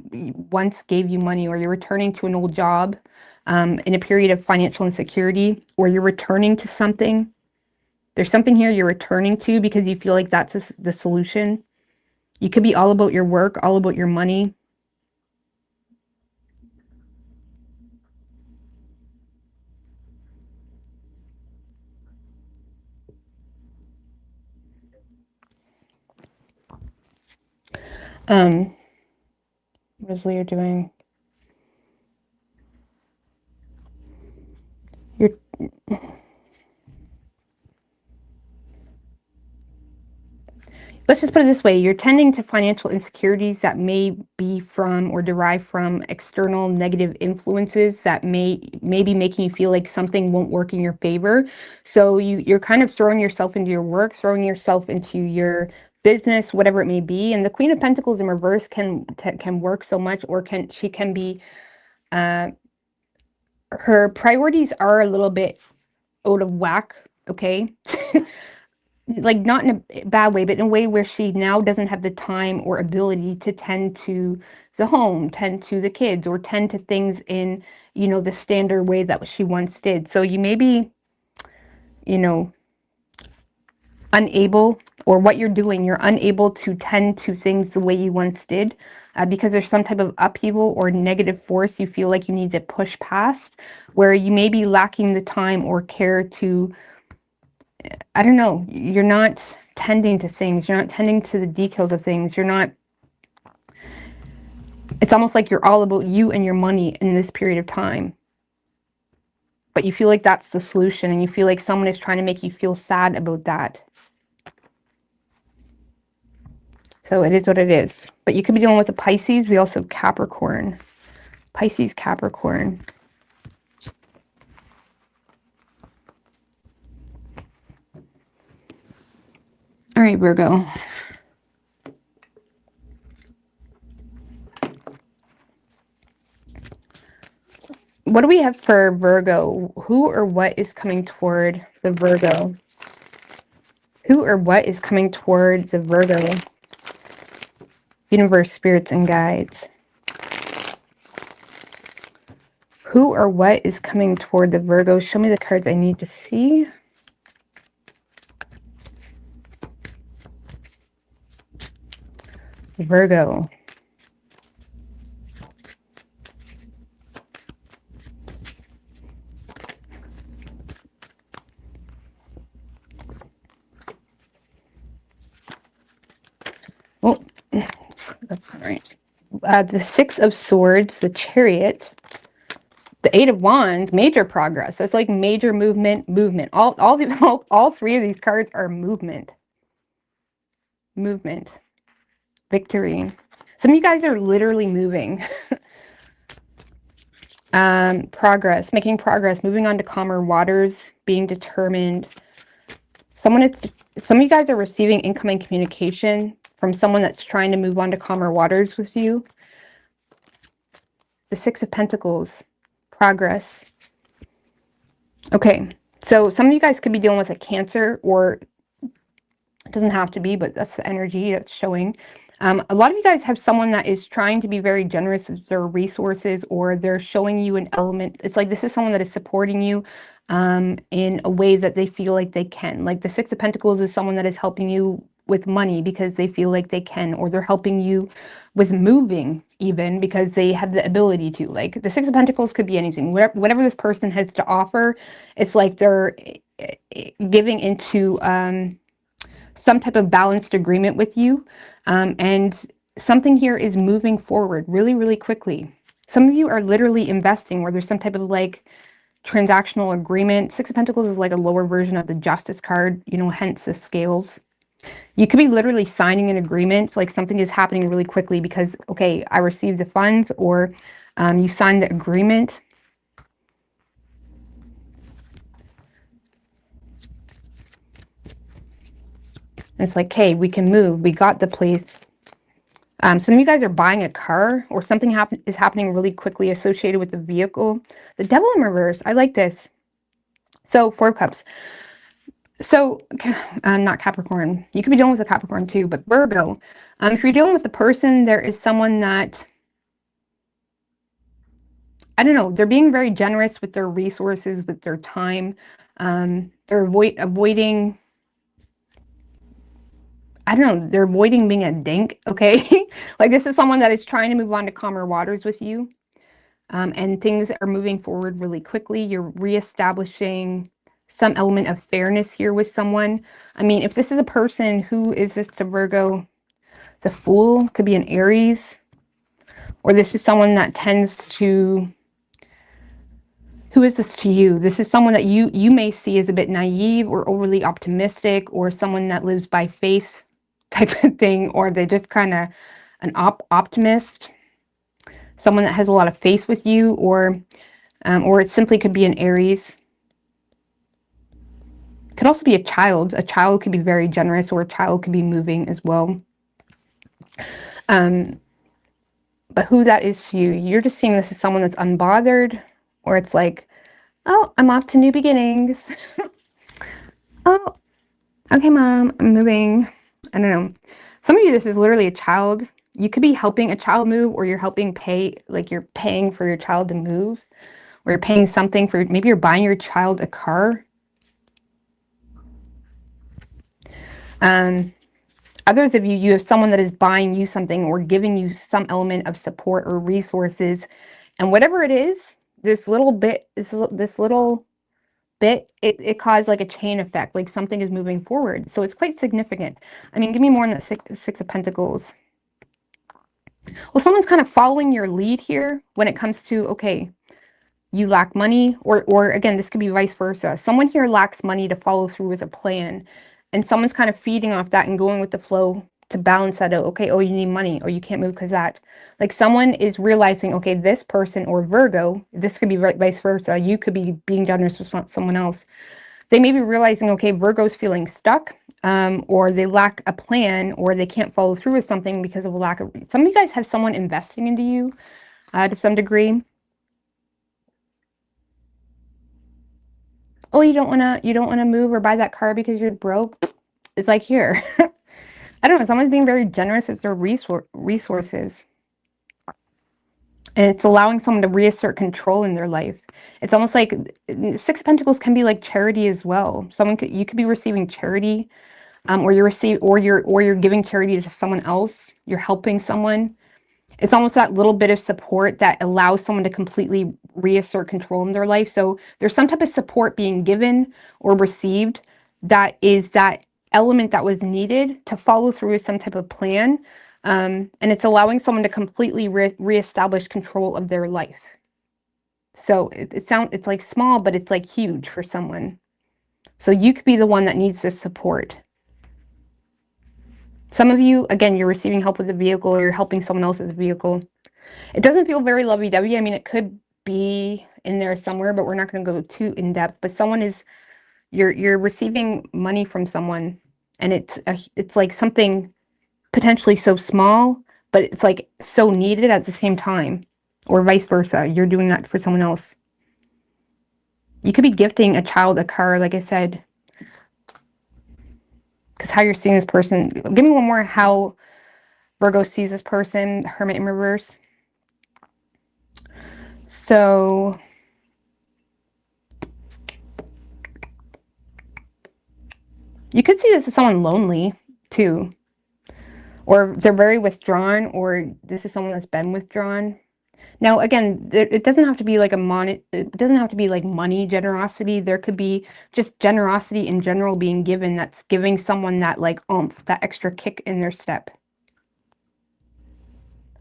once gave you money, or you're returning to an old job in a period of financial insecurity, or you're returning to something. There's something here you're returning to because you feel like that's the solution. You could be all about your work, all about your money. What is Leo doing? Let's just put it this way. You're tending to financial insecurities that may be from or derive from external negative influences that may be making you feel like something won't work in your favor. So you're kind of throwing yourself into your work, throwing yourself into your business, whatever it may be. And the Queen of Pentacles in reverse can work so much, or she can be, her priorities are a little bit out of whack, okay? Like, not in a bad way, but in a way where she now doesn't have the time or ability to tend to the home, tend to the kids, or tend to things in, you know, the standard way that she once did. So you may be, you know, unable, or what you're doing, you're unable to tend to things the way you once did, because there's some type of upheaval or negative force you feel like you need to push past, where you may be lacking the time or care to, I don't know, you're not tending to things, you're not tending to the details of things, you're not, it's almost like you're all about you and your money in this period of time. But you feel like that's the solution, and you feel like someone is trying to make you feel sad about that. So it is what it is. But you could be dealing with a Pisces. We also have Capricorn. Pisces, Capricorn. All right, Virgo. What do we have for Virgo? Who or what is coming toward the Virgo? Who or what is coming toward the Virgo? Universe, spirits, and guides. Who or what is coming toward the Virgo? Show me the cards I need to see. Virgo. Oh, that's all right. The Six of Swords, the Chariot, the Eight of Wands, major progress. That's like major movement. All three of these cards are movement. Movement. Victory. Some of you guys are literally moving. Progress, making progress, moving on to calmer waters, being determined. Some of you guys are receiving incoming communication from someone that's trying to move on to calmer waters with you. The Six of Pentacles, progress. Okay, so some of you guys could be dealing with a Cancer, or it doesn't have to be, but that's the energy that's showing. A lot of you guys have someone that is trying to be very generous with their resources, or they're showing you an element. It's like this is someone that is supporting you in a way that they feel like they can. Like the Six of Pentacles is someone that is helping you with money because they feel like they can, or they're helping you with moving even because they have the ability to. Like the Six of Pentacles could be anything. Whatever this person has to offer, it's like they're giving into some type of balanced agreement with you. And something here is moving forward really, really quickly. Some of you are literally investing where there's some type of like transactional agreement. Six of Pentacles is like a lower version of the Justice card, you know, hence the scales. You could be literally signing an agreement, like something is happening really quickly because, okay, I received the funds, or you signed the agreement. And it's like, hey, we can move. We got the place. Some of you guys are buying a car, or something is happening really quickly associated with the vehicle. The Devil in reverse. I like this. So, Four of Cups. So, not Capricorn. You could be dealing with a Capricorn too, but Virgo. If you're dealing with the person, there is someone that, I don't know, they're being very generous with their resources, with their time. They're avoiding, I don't know, they're avoiding being a dink, okay? Like this is someone that is trying to move on to calmer waters with you. And things are moving forward really quickly. You're reestablishing some element of fairness here with someone. I mean, if this is a person, who is this to Virgo? The Fool could be an Aries. Or this is someone that tends to... Who is this to you? This is someone that you may see as a bit naive or overly optimistic, or someone that lives by faith type of thing, or they're just kind of an optimist. Someone that has a lot of faith with you, or it simply could be an Aries. Could also be a child. A child could be very generous, or a child could be moving as well. But who that is to you, you're just seeing this as someone that's unbothered, or it's like, oh, I'm off to new beginnings. Oh, okay, mom, I'm moving. I don't know. Some of you, this is literally a child. You could be helping a child move, or you're helping pay, like you're paying for your child to move, or you're paying something for, maybe you're buying your child a car. Others of you, you have someone that is buying you something or giving you some element of support or resources. And whatever it is, this little bit, it caused like a chain effect, like something is moving forward. So it's quite significant. I mean, give me more on that six of Pentacles. Well, someone's kind of following your lead here when it comes to, okay, you lack money, or again, this could be vice versa. Someone here lacks money to follow through with a plan, and someone's kind of feeding off that and going with the flow to balance that out. Okay, oh, you need money, or you can't move because that. Like someone is realizing, okay, this person, or Virgo, this could be vice versa. You could be being generous with someone else. They may be realizing, okay, Virgo's feeling stuck, or they lack a plan, or they can't follow through with something because of a lack of. Some of you guys have someone investing into you to some degree. Oh, you don't wanna move or buy that car because you're broke. It's like, here. I don't know, someone's being very generous with their resources. And it's allowing someone to reassert control in their life. It's almost like Six of Pentacles can be like charity as well. You could be receiving charity, or you're giving charity to someone else. You're helping someone. It's almost that little bit of support that allows someone to completely reassert control in their life. So there's some type of support being given or received that is that element that was needed to follow through with some type of plan. And it's allowing someone to completely reestablish control of their life. So it's like small, but it's like huge for someone. So you could be the one that needs this support. Some of you, again, you're receiving help with a vehicle, or you're helping someone else with a vehicle. It doesn't feel very lovey-dovey. I mean, it could be in there somewhere, but we're not going to go too in-depth. But someone is, you're receiving money from someone, and it's like something potentially so small, but it's like so needed at the same time, or vice versa. You're doing that for someone else. You could be gifting a child a car, like I said. Because how you're seeing this person, give me one more how Virgo sees this person, Hermit in reverse. So you could see this as someone lonely too, or they're very withdrawn, or this is someone that's been withdrawn. Now, again, it doesn't have to be like it doesn't have to be like money generosity. There could be just generosity in general being given, that's giving someone that like oomph, that extra kick in their step.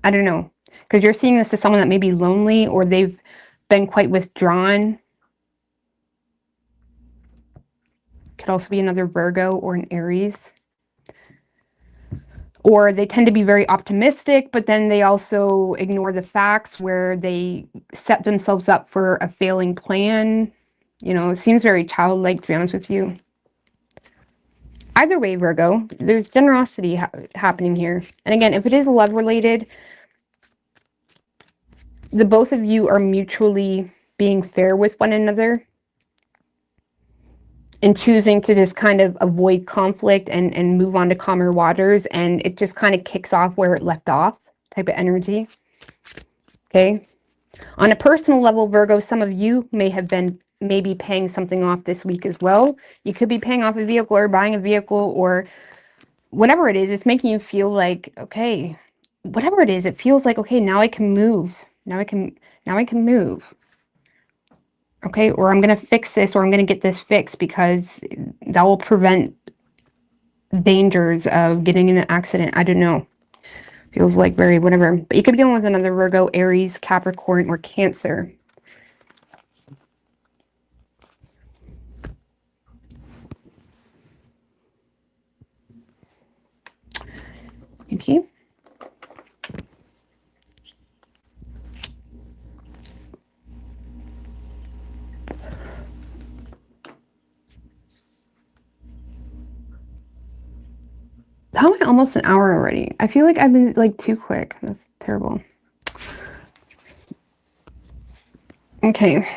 I don't know, because you're seeing this as someone that may be lonely, or they've been quite withdrawn. Could also be another Virgo or an Aries. Or they tend to be very optimistic, but then they also ignore the facts, where they set themselves up for a failing plan. You know, it seems very childlike, to be honest with you. Either way, Virgo, there's generosity happening here. And again, if it is love related, the both of you are mutually being fair with one another and choosing to just kind of avoid conflict and move on to calmer waters. And it just kind of kicks off where it left off, type of energy. Okay. On a personal level, Virgo, some of you may have been maybe paying something off this week as well. You could be paying off a vehicle, or buying a vehicle, or whatever it is. It's making you feel like, okay, whatever it is, it feels like, okay, now I can move. Now I can move. Okay, or I'm going to fix this, or I'm going to get this fixed, because that will prevent dangers of getting in an accident. I don't know. Feels like very whatever. But you could be dealing with another Virgo, Aries, Capricorn, or Cancer. Okay. How am I almost an hour already? I feel like I've been like too quick. That's terrible. Okay.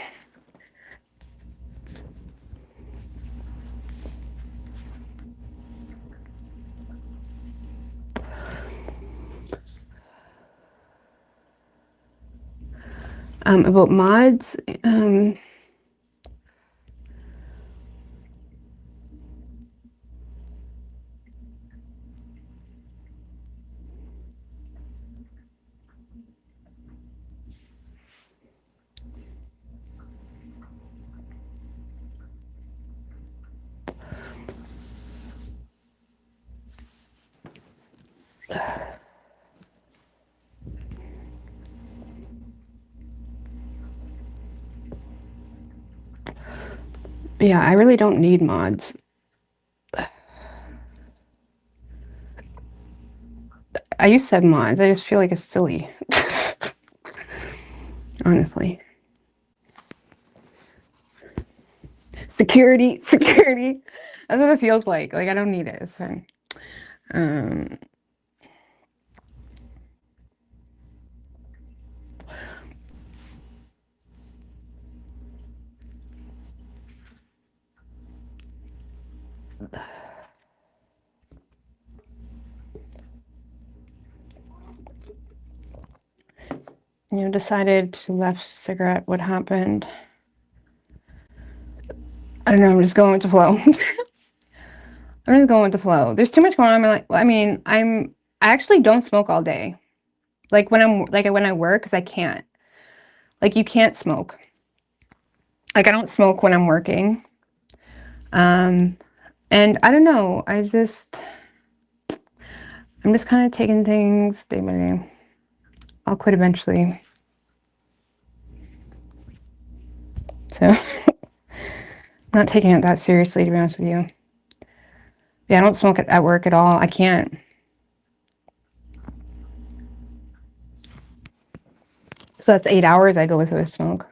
About mods, yeah, I really don't need mods. I used to have mods. I just feel like it's silly. Honestly. Security, security. That's what it feels like. Like I don't need it. It's fine. You decided to left cigarette. What happened? I don't know. I'm just going with the flow. I'm just going with the flow. There's too much going on. I actually don't smoke all day. Like when I work, because I can't. Like you can't smoke. Like I don't smoke when I'm working. And I don't know. I'm just kind of taking things day by day. I'll quit eventually. So I'm not taking it that seriously, to be honest with you. Yeah, I don't smoke at work at all. I can't. So that's 8 hours I go without a smoke.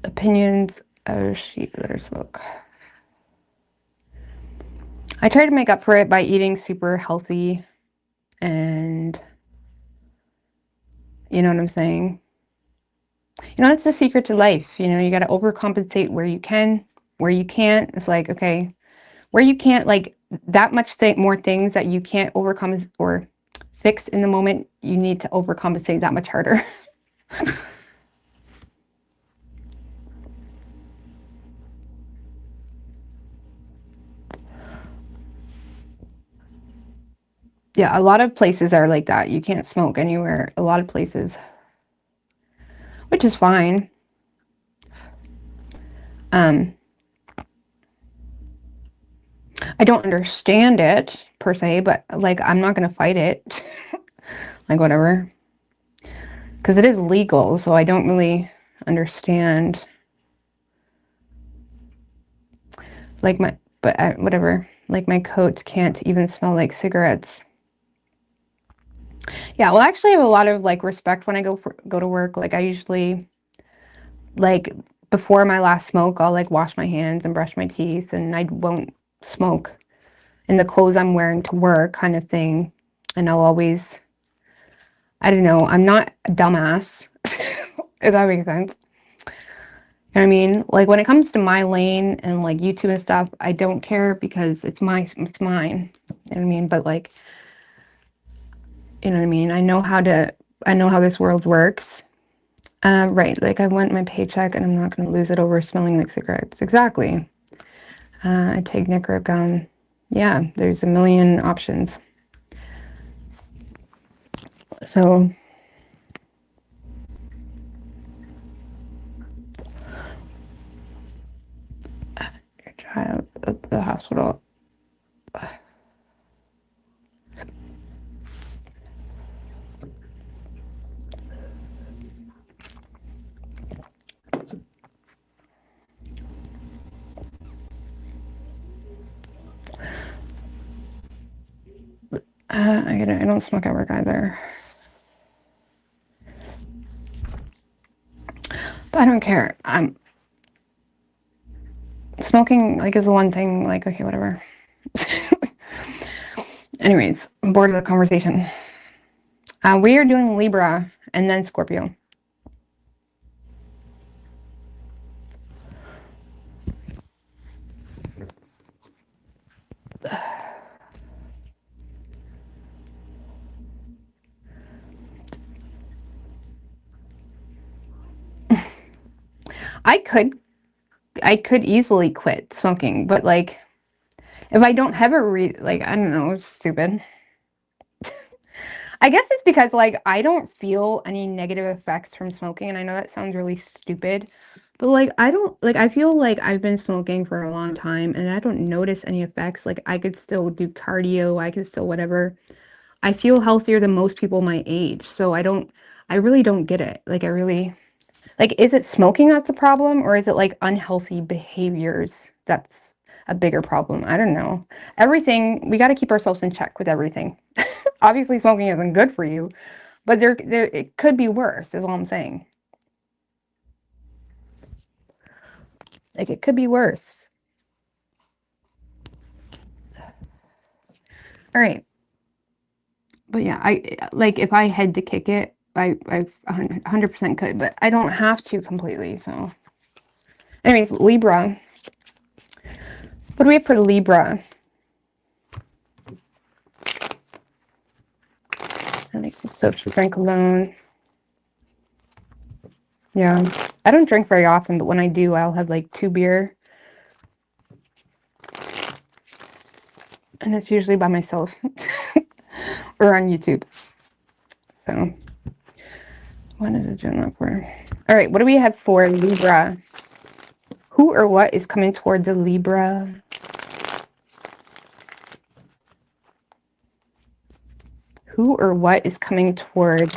Opinions of sheep that are smoke. I try to make up for it by eating super healthy and you know what I'm saying? You know, that's the secret to life. You know, you got to overcompensate where you can, where you can't. It's like, okay, where you can't, like that much more things that you can't overcome or fix in the moment, you need to overcompensate that much harder. Yeah, a lot of places are like that. You can't smoke anywhere. A lot of places, which is fine. I don't understand it per se, but like I'm not gonna fight it. Like whatever, because it is legal, so I don't really understand. Like whatever. Like my coat can't even smell like cigarettes. Yeah, well, actually, I have a lot of like respect when I go to work. Like I usually, like before my last smoke, I'll like wash my hands and brush my teeth, and I won't smoke in the clothes I'm wearing to work, kind of thing. And I'll always, I don't know, I'm not a dumbass. If that makes sense. You know what I mean? Like when it comes to my lane and like YouTube and stuff, I don't care because it's mine. You know what I mean? But like, you know what I mean? I know how this world works. Right, like I want my paycheck and I'm not going to lose it over smelling like cigarettes. Exactly. I take Nicorette gum. Yeah, there's a million options. So, your child at the hospital. I don't smoke at work either. But I don't care. Smoking, like, is the one thing, like, okay, whatever. Anyways, I'm bored of the conversation. We are doing Libra and then Scorpio. I could easily quit smoking, but like, if I don't have like, I don't know, it's stupid. I guess it's because, like, I don't feel any negative effects from smoking, and I know that sounds really stupid, but, like, I feel like I've been smoking for a long time, and I don't notice any effects. Like, I could still do cardio, I could still whatever. I feel healthier than most people my age, so I really don't get it. Like, is it smoking that's the problem, or is it, like, unhealthy behaviors that's a bigger problem? I don't know. Everything, we got to keep ourselves in check with everything. Obviously, smoking isn't good for you, but it could be worse, is all I'm saying. Like, it could be worse. All right. But yeah, like, if I had to kick it, I 100% could, but I don't have to completely, so. Anyways, Libra. What do we have for Libra? I like soap to drink alone. Yeah. I don't drink very often, but when I do, I'll have like 2 beer. And it's usually by myself. Or on YouTube. So, what is it doing that for? All right, what do we have for Libra? Who or what is coming toward the Libra? Who or what is coming toward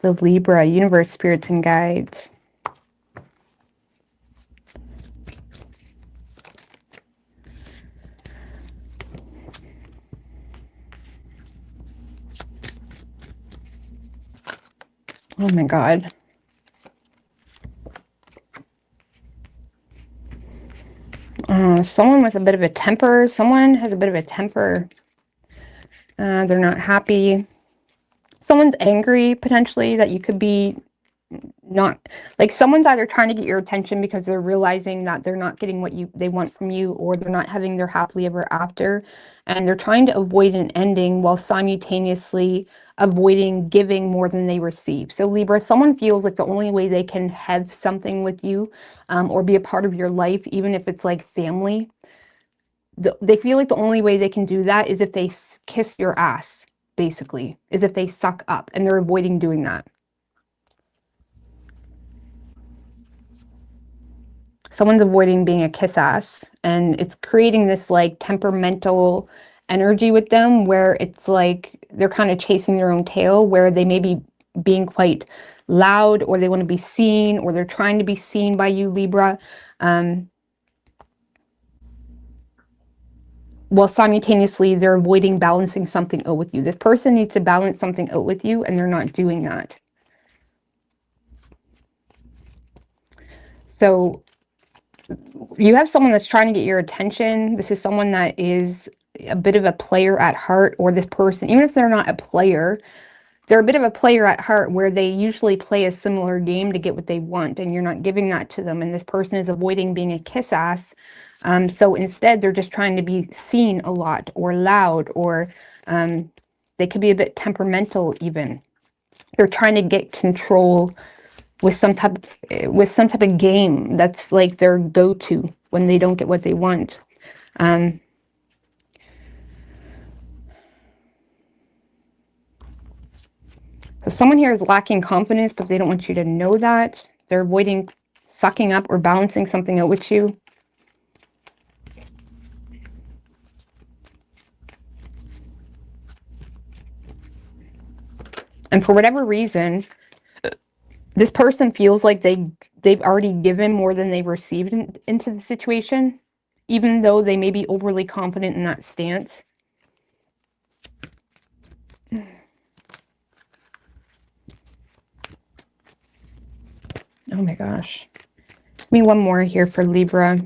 the Libra? Universe, spirits, and guides. Oh my God. Someone with a bit of a temper. Someone has a bit of a temper. They're not happy. Someone's angry, potentially, that you could be not, like, someone's either trying to get your attention because they're realizing that they're not getting what they want from you, or they're not having their happily ever after, and they're trying to avoid an ending while simultaneously avoiding giving more than they receive. So Libra, someone feels like the only way they can have something with you, or be a part of your life, even if it's like family, they feel like the only way they can do that is if they kiss your ass, basically, is if they suck up, and they're avoiding doing that. Someone's avoiding being a kiss ass, and it's creating this like temperamental energy with them where it's like they're kind of chasing their own tail, where they may be being quite loud, or they want to be seen, or they're trying to be seen by you, Libra, while simultaneously they're avoiding balancing something out with you. This person needs to balance something out with you, and they're not doing that. So you have someone that's trying to get your attention. This is someone that is a bit of a player at heart, or this person, even if they're not a player, they're a bit of a player at heart, where they usually play a similar game to get what they want, and you're not giving that to them. And this person is avoiding being a kiss ass. So instead, they're just trying to be seen a lot, or loud, or they could be a bit temperamental even. They're trying to get control with some type of game that's like their go-to when they don't get what they want. So someone here is lacking confidence, but they don't want you to know that. They're avoiding sucking up or balancing something out with you. And for whatever reason, this person feels like they've already given more than they've received into the situation, even though they may be overly confident in that stance. Oh my gosh. Give me one more here for Libra.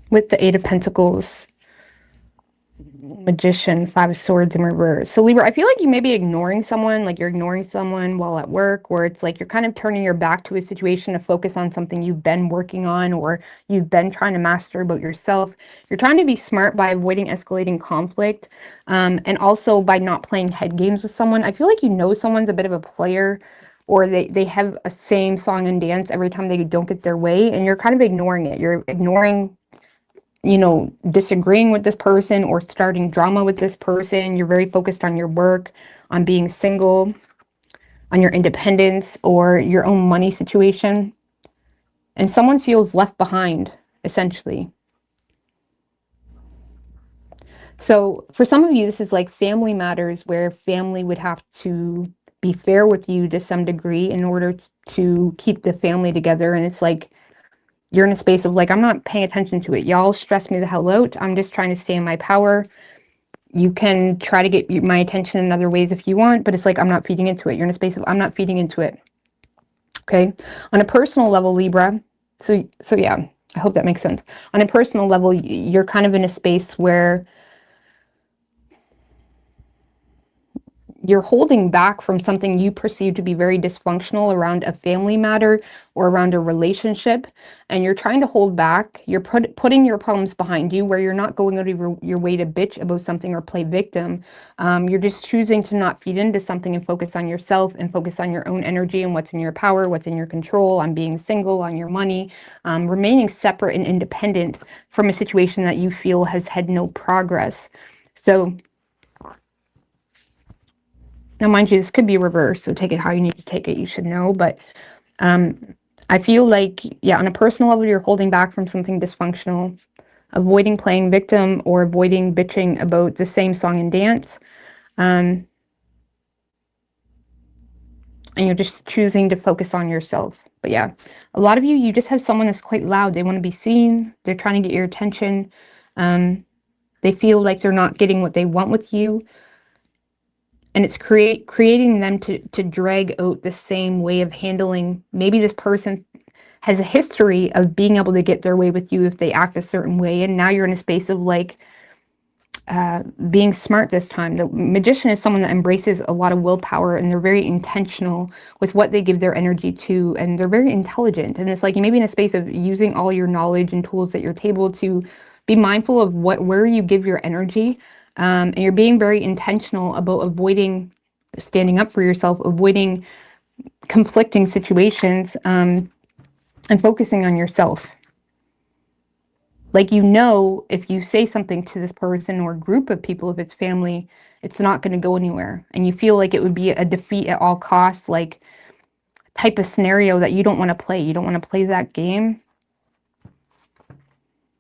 With the Eight of Pentacles, Magician, Five of Swords in reverse. So Libra, I feel like you may be ignoring someone, like you're ignoring someone while at work, or it's like you're kind of turning your back to a situation to focus on something you've been working on or you've been trying to master about yourself. You're trying to be smart by avoiding escalating conflict, and also by not playing head games with someone. I feel like you know someone's a bit of a player, or they have a same song and dance every time they don't get their way, and you're kind of ignoring it. You're ignoring, you know, disagreeing with this person or starting drama with this person. You're very focused on your work, on being single, on your independence or your own money situation. And someone feels left behind, essentially. So for some of you, this is like family matters where family would have to be fair with you to some degree in order to keep the family together. And it's like, you're in a space of like, I'm not paying attention to it. Y'all stress me the hell out. I'm just trying to stay in my power. You can try to get my attention in other ways if you want, but it's like, I'm not feeding into it. You're in a space of, I'm not feeding into it. Okay. On a personal level, Libra. So yeah, I hope that makes sense. On a personal level, you're kind of in a space where you're holding back from something you perceive to be very dysfunctional around a family matter or around a relationship, and you're trying to hold back. You're putting your problems behind you, where you're not going out of your way to bitch about something or play victim. You're just choosing to not feed into something and focus on yourself and focus on your own energy and what's in your power, what's in your control, on being single, on your money, remaining separate and independent from a situation that you feel has had no progress. So now, mind you, this could be reversed, so take it how you need to take it. You should know, but I feel like, yeah, on a personal level, you're holding back from something dysfunctional, avoiding playing victim or avoiding bitching about the same song and dance. And you're just choosing to focus on yourself. But yeah, a lot of you just have someone that's quite loud. They want to be seen. They're trying to get your attention. They feel like they're not getting what they want with you. And it's creating them to drag out the same way of handling. Maybe this person has a history of being able to get their way with you if they act a certain way. And now you're in a space of like being smart this time. The Magician is someone that embraces a lot of willpower, and they're very intentional with what they give their energy to. And they're very intelligent. And it's like you may be in a space of using all your knowledge and tools at your table to be mindful of where you give your energy. And you're being very intentional about avoiding standing up for yourself, avoiding conflicting situations, and focusing on yourself. Like, you know, if you say something to this person or group of people, if it's family, it's not going to go anywhere. And you feel like it would be a defeat at all costs, like type of scenario that you don't want to play. You don't want to play that game.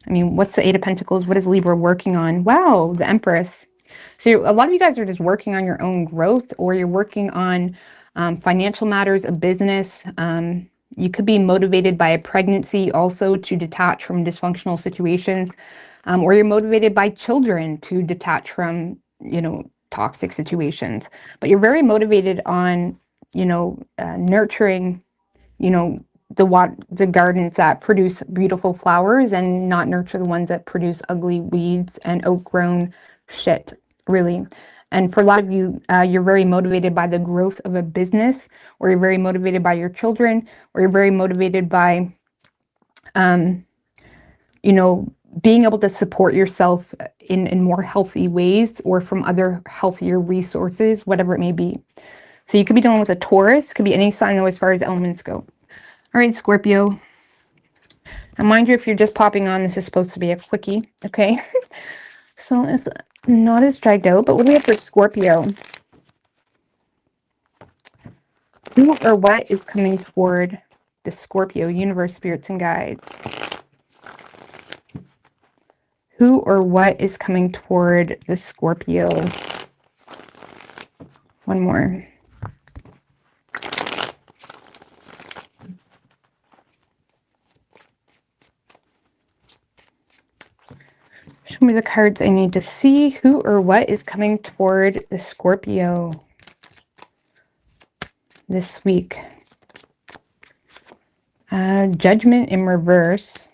I mean, what's the Eight of Pentacles? What is Libra working on? Wow, the Empress. So a lot of you guys are just working on your own growth, or you're working on financial matters, a business. You could be motivated by a pregnancy also to detach from dysfunctional situations, or you're motivated by children to detach from, you know, toxic situations. But you're very motivated on, you know, nurturing, you know, the gardens that produce beautiful flowers and not nurture the ones that produce ugly weeds and outgrown shit, really. And for a lot of you, you're very motivated by the growth of a business, or you're very motivated by your children, or you're very motivated by, you know, being able to support yourself in more healthy ways, or from other healthier resources, whatever it may be. So you could be dealing with a Taurus, could be any sign though as far as elements go. All right, Scorpio. And mind you, if you're just popping on, this is supposed to be a quickie, okay? So it's not as dragged out, but what do we have for Scorpio? Who or what is coming toward the Scorpio? Universe, spirits, and guides. Who or what is coming toward the Scorpio? One more. Show me the cards I need to see. Who or what is coming toward the Scorpio? this week. Judgment in reverse.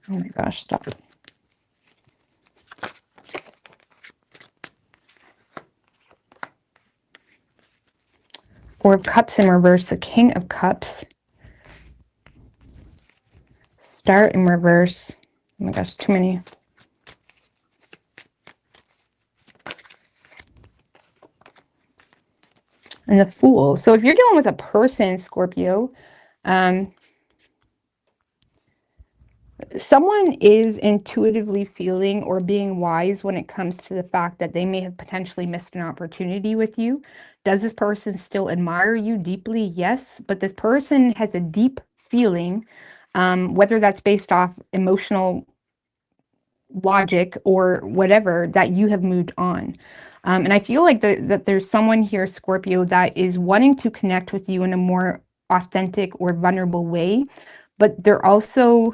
Oh my gosh, stop. Four of Cups in reverse, the King of Cups. Star in reverse. Oh my gosh, too many. And the Fool. So if you're dealing with a person, Scorpio, someone is intuitively feeling or being wise when it comes to the fact that they may have potentially missed an opportunity with you. Does this person still admire you deeply? Yes, but this person has a deep feeling, whether that's based off emotional logic or whatever, that you have moved on. And I feel like that there's someone here, Scorpio, that is wanting to connect with you in a more authentic or vulnerable way, but they're also,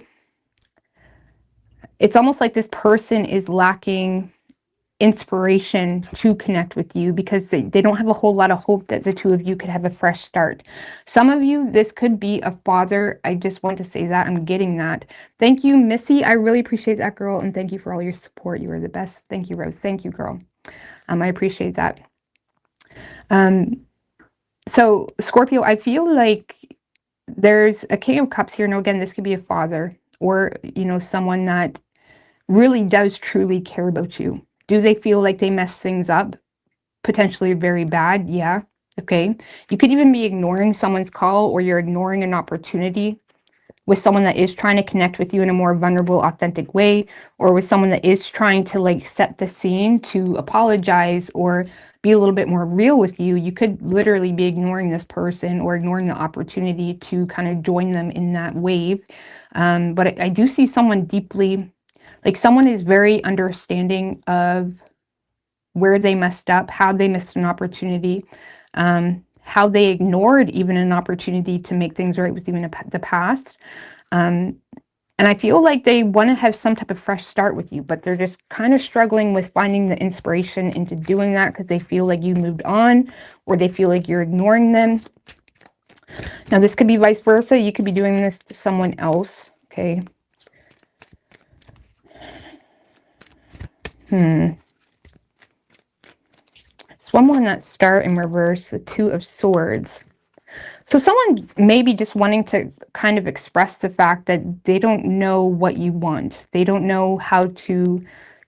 it's almost like this person is lacking inspiration to connect with you because they don't have a whole lot of hope that the two of you could have a fresh start. Some of you, this could be a father. I just want to say that. I'm getting that. Thank you, Missy. I really appreciate that, girl. And thank you for all your support. You are the best. Thank you, Rose. Thank you, girl. I appreciate that. So Scorpio, I feel like there's a King of Cups here. Now, again, this could be a father or, you know, someone that really does truly care about you. Do they feel like they mess things up? Potentially very bad, yeah. Okay. You could even be ignoring someone's call, or you're ignoring an opportunity with someone that is trying to connect with you in a more vulnerable, authentic way, or with someone that is trying to like set the scene to apologize or be a little bit more real with you. You could literally be ignoring this person or ignoring the opportunity to kind of join them in that wave. But I do see someone deeply, like someone is very understanding of where they messed up, how they missed an opportunity, how they ignored even an opportunity to make things right with you in the past. And I feel like they want to have some type of fresh start with you, but they're just kind of struggling with finding the inspiration into doing that because they feel like you moved on or they feel like you're ignoring them. Now, this could be vice versa. You could be doing this to someone else, okay? So one more on that Star in reverse, the Two of Swords. So someone may be just wanting to kind of express the fact that they don't know what you want. They don't know how to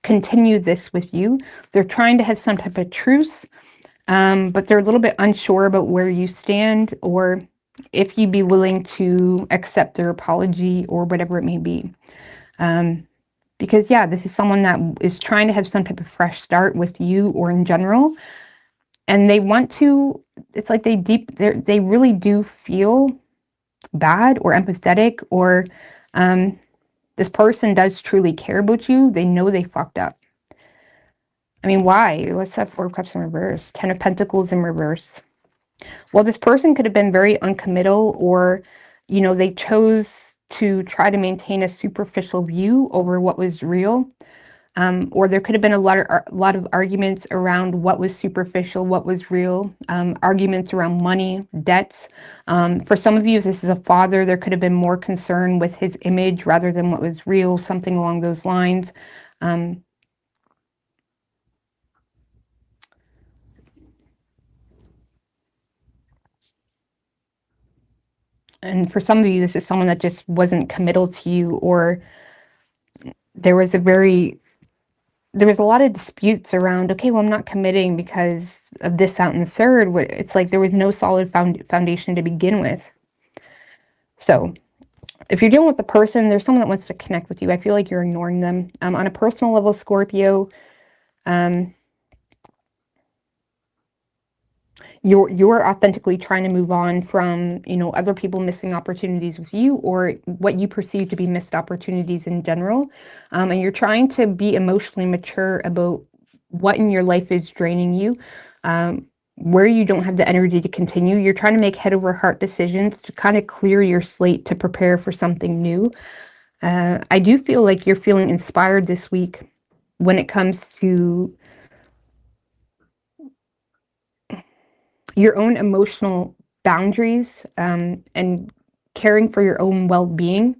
continue this with you. They're trying to have some type of truce, but they're a little bit unsure about where you stand or if you'd be willing to accept their apology or whatever it may be. Because, yeah, this is someone that is trying to have some type of fresh start with you or in general. And they want to, it's like they really do feel bad or empathetic, or this person does truly care about you. They know they fucked up. I mean, why? What's that Four of Cups in reverse? Ten of Pentacles in reverse. Well, this person could have been very uncommittal, or, you know, they chose to try to maintain a superficial view over what was real. Or there could have been a lot of arguments around what was superficial, what was real, arguments around money, debts. For some of you, if this is a father, there could have been more concern with his image rather than what was real, something along those lines. And for some of you, this is someone that just wasn't committal to you, or there was a lot of disputes around, okay, well, I'm not committing because of this, that, and the third. It's like there was no solid foundation to begin with. So if you're dealing with a person, there's someone that wants to connect with you. I feel like you're ignoring them. On a personal level, Scorpio, you're authentically trying to move on from, you know, other people missing opportunities with you, or what you perceive to be missed opportunities in general. And you're trying to be emotionally mature about what in your life is draining you, where you don't have the energy to continue. You're trying to make head over heart decisions to kind of clear your slate to prepare for something new. I do feel like you're feeling inspired this week when it comes to your own emotional boundaries, and caring for your own well-being.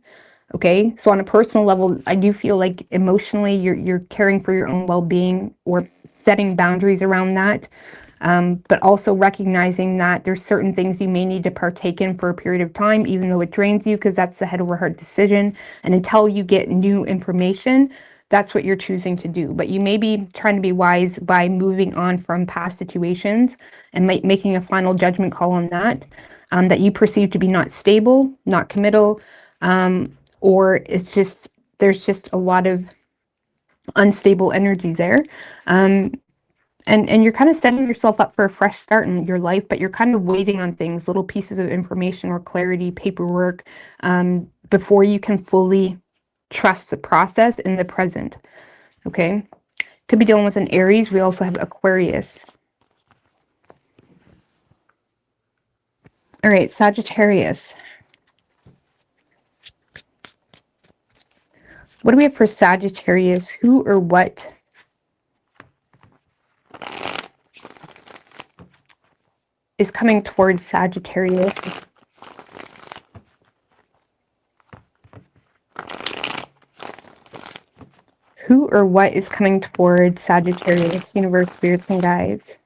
Okay, so on a personal level, I do feel like emotionally you're caring for your own well-being or setting boundaries around that. But also recognizing that there's certain things you may need to partake in for a period of time, even though it drains you, because that's the head over heart decision. And until you get new information, that's what you're choosing to do. But you may be trying to be wise by moving on from past situations and making a final judgment call on that, that you perceive to be not stable, not committal, or it's just, there's just a lot of unstable energy there. And you're kind of setting yourself up for a fresh start in your life, but you're kind of waiting on things, little pieces of information or clarity, paperwork, before you can fully trust the process in the present. Okay? Could be dealing with an Aries. We also have Aquarius. All right, Sagittarius. What do we have for Sagittarius? Who or what is coming towards Sagittarius? Who or what is coming towards Sagittarius? Universe, spirits, and guides.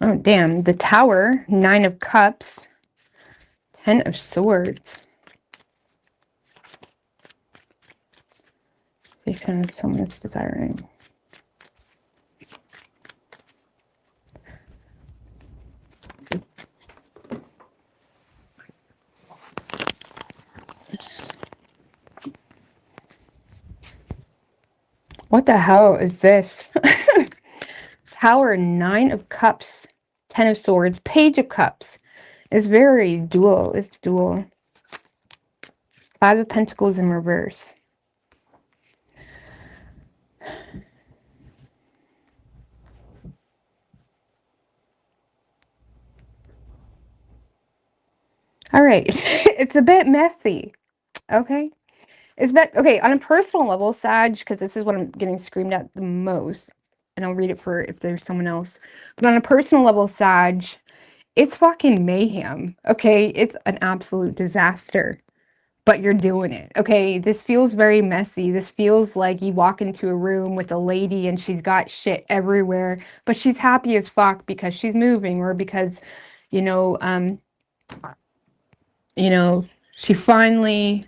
Oh, damn. The Tower, 9 of Cups, 10 of Swords. Someone is desiring. What the hell is this? Tower, 9 of Cups, 10 of Swords, Page of Cups. It's very dual. It's dual. 5 of Pentacles in reverse. All right. It's a bit messy. Okay. Okay, on a personal level, Sag, because this is what I'm getting screamed at the most, and I'll read it for if there's someone else. But on a personal level, Sag, it's fucking mayhem. Okay, it's an absolute disaster. But you're doing it. Okay, this feels very messy. This feels like you walk into a room with a lady and she's got shit everywhere, but she's happy as fuck because she's moving, or because, you know, she finally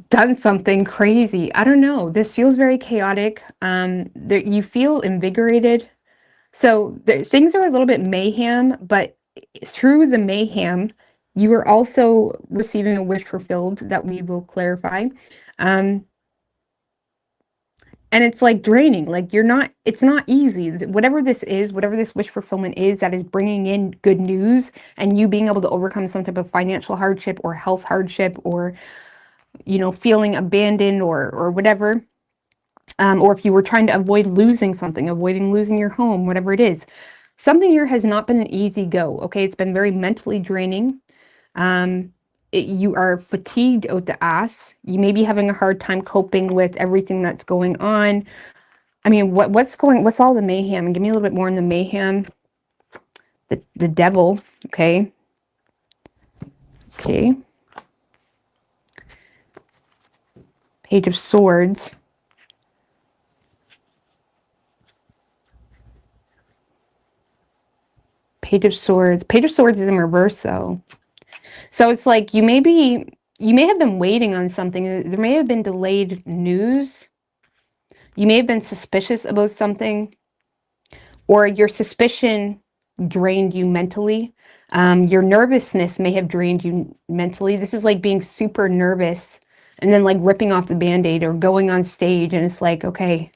done something crazy. I don't know. This feels very chaotic. You feel invigorated. So things are a little bit mayhem, but through the mayhem, you are also receiving a wish fulfilled that we will clarify. And it's like draining. Like it's not easy. Whatever this is, whatever this wish fulfillment is that is bringing in good news and you being able to overcome some type of financial hardship or health hardship, or, feeling abandoned or whatever. Or if you were trying to avoid losing something, avoiding losing your home, whatever it is. Something here has not been an easy go, okay? It's been very mentally draining. You are fatigued out the ass. You may be having a hard time coping with everything that's going on. I mean, what's all the mayhem? Give me a little bit more on the mayhem. The devil, okay? Okay. Page of Swords. Page of Swords. Page of Swords is in reverse, though. So it's like you may have been waiting on something. There may have been delayed news. You may have been suspicious about something, or your suspicion drained you mentally. Your nervousness may have drained you mentally. This is like being super nervous and then like ripping off the Band-Aid, or going on stage and it's like, okay,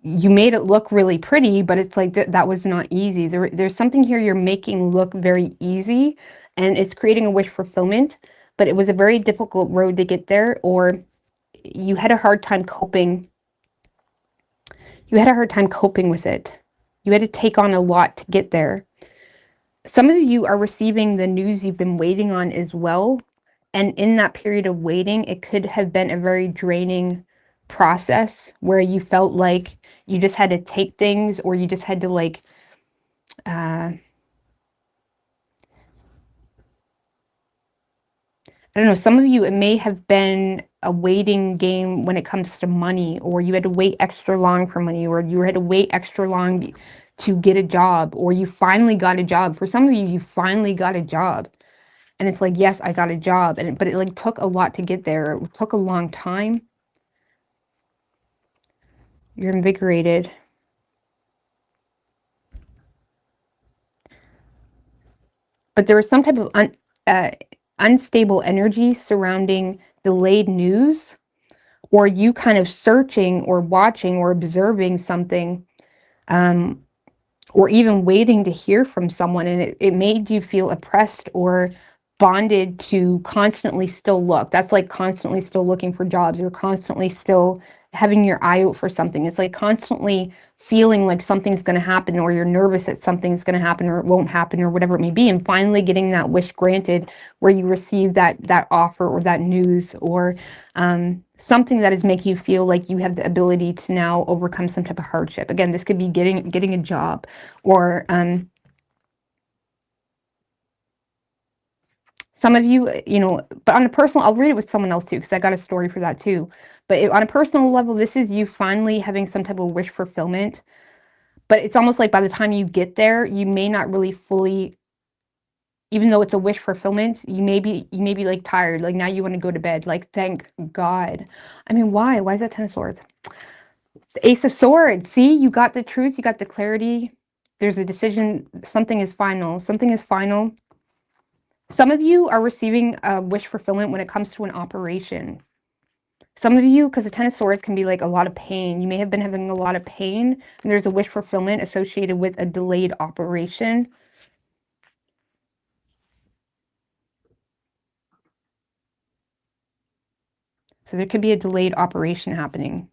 you made it look really pretty, but it's like that was not easy. There's something here you're making look very easy, and it's creating a wish fulfillment, but it was a very difficult road to get there, or you had a hard time coping. You You had a hard time coping with it. You had to take on a lot to get there. Some of you are receiving the news you've been waiting on as well. And in that period of waiting, it could have been a very draining process where you felt like you just had to take things, or you just had to like, I don't know, some of you, it may have been a waiting game when it comes to money, or you had to wait extra long for money, or you had to wait extra long to get a job, or you finally got a job. For some of you, you finally got a job. And it's like, yes, I got a job. But it like took a lot to get there. It took a long time. You're invigorated. But there was some type of unstable energy surrounding delayed news, or you kind of searching or watching or observing something, or even waiting to hear from someone. And it made you feel oppressed or bonded to constantly still look. That's like constantly still looking for jobs. You're constantly still having your eye out for something. It's like constantly feeling like something's going to happen, or you're nervous that something's going to happen, or it won't happen, or whatever it may be, and finally getting that wish granted where you receive that offer or that news, or something that is making you feel like you have the ability to now overcome some type of hardship. Again, this could be getting a job, or some of you, but on a personal, I'll read it with someone else too, because I got a story for that too. But on a personal level, this is you finally having some type of wish fulfillment. But it's almost like by the time you get there, you may not really fully, even though it's a wish fulfillment, you may be like tired. Like now you want to go to bed. Like, thank God. I mean, why? Why is that 10 of Swords? The Ace of Swords. See, you got the truth. You got the clarity. There's a decision. Something is final. Something is final. Some of you are receiving a wish fulfillment when it comes to an operation. Some of you, because the 10 of Swords can be like a lot of pain. You may have been having a lot of pain, and there's a wish fulfillment associated with a delayed operation. So there could be a delayed operation happening.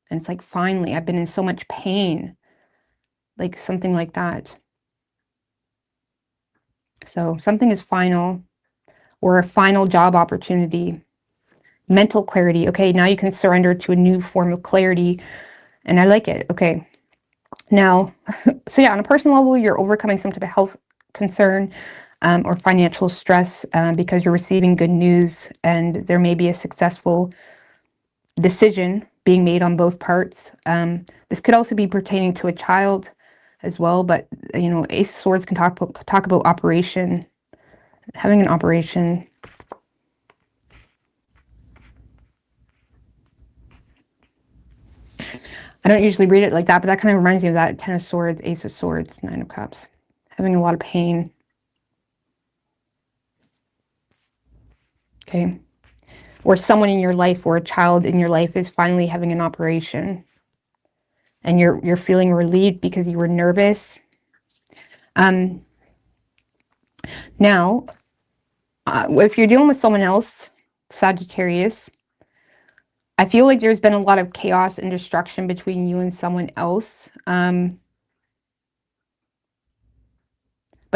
And it's like, finally, I've been in so much pain. Like something like that. So something is final, or a final job opportunity. Mental clarity. Okay, now you can surrender to a new form of clarity. And I like it. Okay. Now, so yeah, on a personal level, you're overcoming some type of health concern or financial stress because you're receiving good news, and there may be a successful decision being made on both parts. This could also be pertaining to a child as well, but Ace of Swords can talk about operation, having an operation. I don't usually read it like that, but that kind of reminds me of that 10 of Swords, Ace of Swords, 9 of Cups. Having a lot of pain. Okay. Or someone in your life, or a child in your life, is finally having an operation. And you're feeling relieved because you were nervous. Now, if you're dealing with someone else, Sagittarius, I feel like there's been a lot of chaos and destruction between you and someone else. But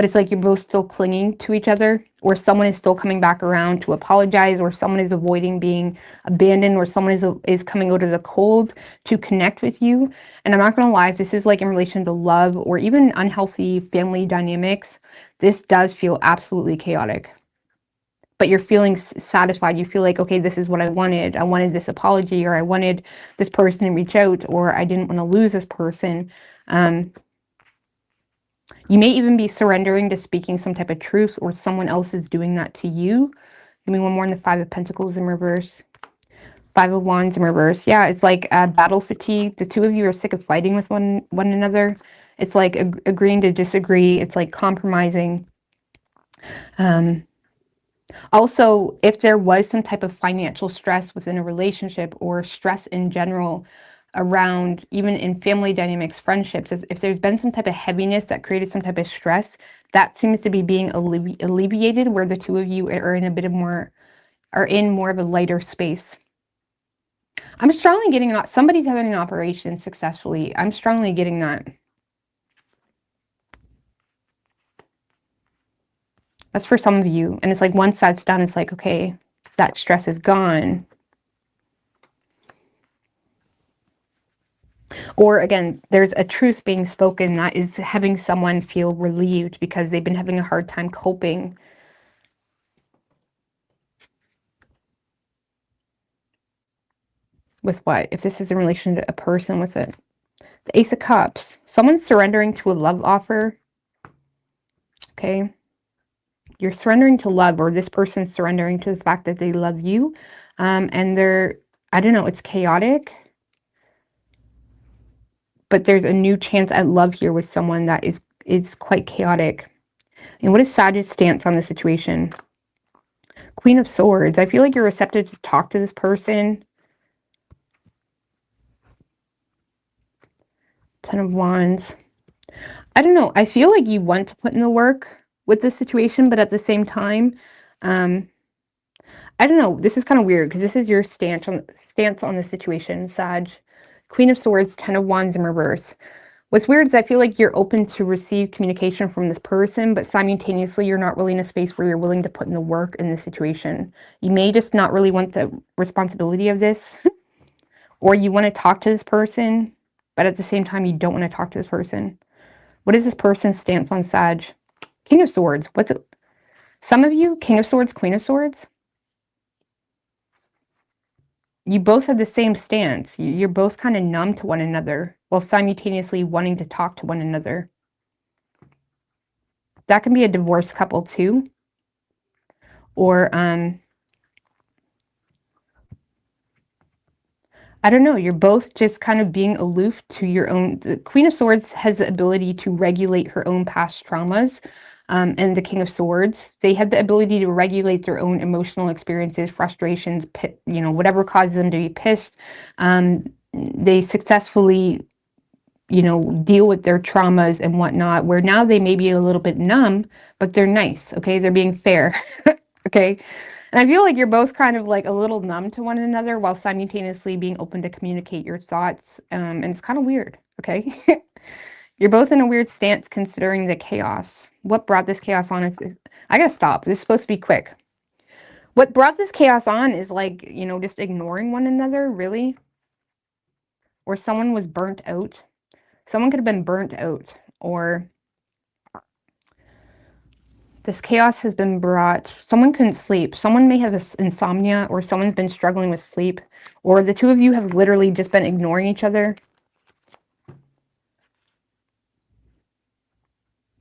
it's like you're both still clinging to each other, or someone is still coming back around to apologize, or someone is avoiding being abandoned, or someone is coming out of the cold to connect with you. And I'm not going to lie, if this is like in relation to love or even unhealthy family dynamics, this does feel absolutely chaotic. But you're feeling satisfied. You feel like, okay, this is what I wanted. I wanted this apology, or I wanted this person to reach out, or I didn't want to lose this person. You may even be surrendering to speaking some type of truth, or someone else is doing that to you. Give me one more in the 5 of Pentacles in reverse. 5 of Wands in reverse. Yeah, it's like battle fatigue. The two of you are sick of fighting with one another. It's like agreeing to disagree. It's like compromising. Also, if there was some type of financial stress within a relationship, or stress in general around, even in family dynamics, friendships, if there's been some type of heaviness that created some type of stress, that seems to be being alleviated, where the two of you are in a bit of more, are in more of a lighter space. I'm strongly getting that somebody's having an operation successfully. I'm strongly getting that. That's for some of you. And it's like once that's done, it's like, okay, that stress is gone. Or again, there's a truth being spoken that is having someone feel relieved because they've been having a hard time coping. With what? If this is in relation to a person, what's it? The Ace of Cups. Someone's surrendering to a love offer. Okay. You're surrendering to love, or this person's surrendering to the fact that they love you. And they're, I don't know, it's chaotic. But there's a new chance at love here with someone that is quite chaotic. And what is Sagittarius' stance on the situation? Queen of Swords. I feel like you're receptive to talk to this person. Ten of Wands. I don't know. I feel like you want to put in the work with this situation, but at the same time, I don't know. This is kind of weird because this is your stance on the situation, Sag. Queen of Swords, Ten of Wands in reverse. What's weird is I feel like you're open to receive communication from this person, but simultaneously you're not really in a space where you're willing to put in the work in this situation. You may just not really want the responsibility of this, or you want to talk to this person, but at the same time you don't want to talk to this person. What is this person's stance on Sag? King of Swords. What's it? Some of you, King of Swords, Queen of Swords. You both have the same stance. You're both kind of numb to one another while simultaneously wanting to talk to one another. That can be a divorced couple too. Or, I don't know, you're both just kind of being aloof to your own. The Queen of Swords has the ability to regulate her own past traumas. And the King of Swords, they have the ability to regulate their own emotional experiences, frustrations, you know, whatever causes them to be pissed. They successfully, you know, deal with their traumas and whatnot, where now they may be a little bit numb, but they're nice, okay? They're being fair, okay? And I feel like you're both kind of like a little numb to one another while simultaneously being open to communicate your thoughts. And it's kind of weird, okay? You're both in a weird stance considering the chaos. What brought this chaos on is, I gotta stop. This is supposed to be quick. What brought this chaos on is like, you know, just ignoring one another, really. Or someone was burnt out. Someone could have been burnt out. Or this chaos has been brought. Someone couldn't sleep. Someone may have insomnia, or someone's been struggling with sleep. Or the two of you have literally just been ignoring each other.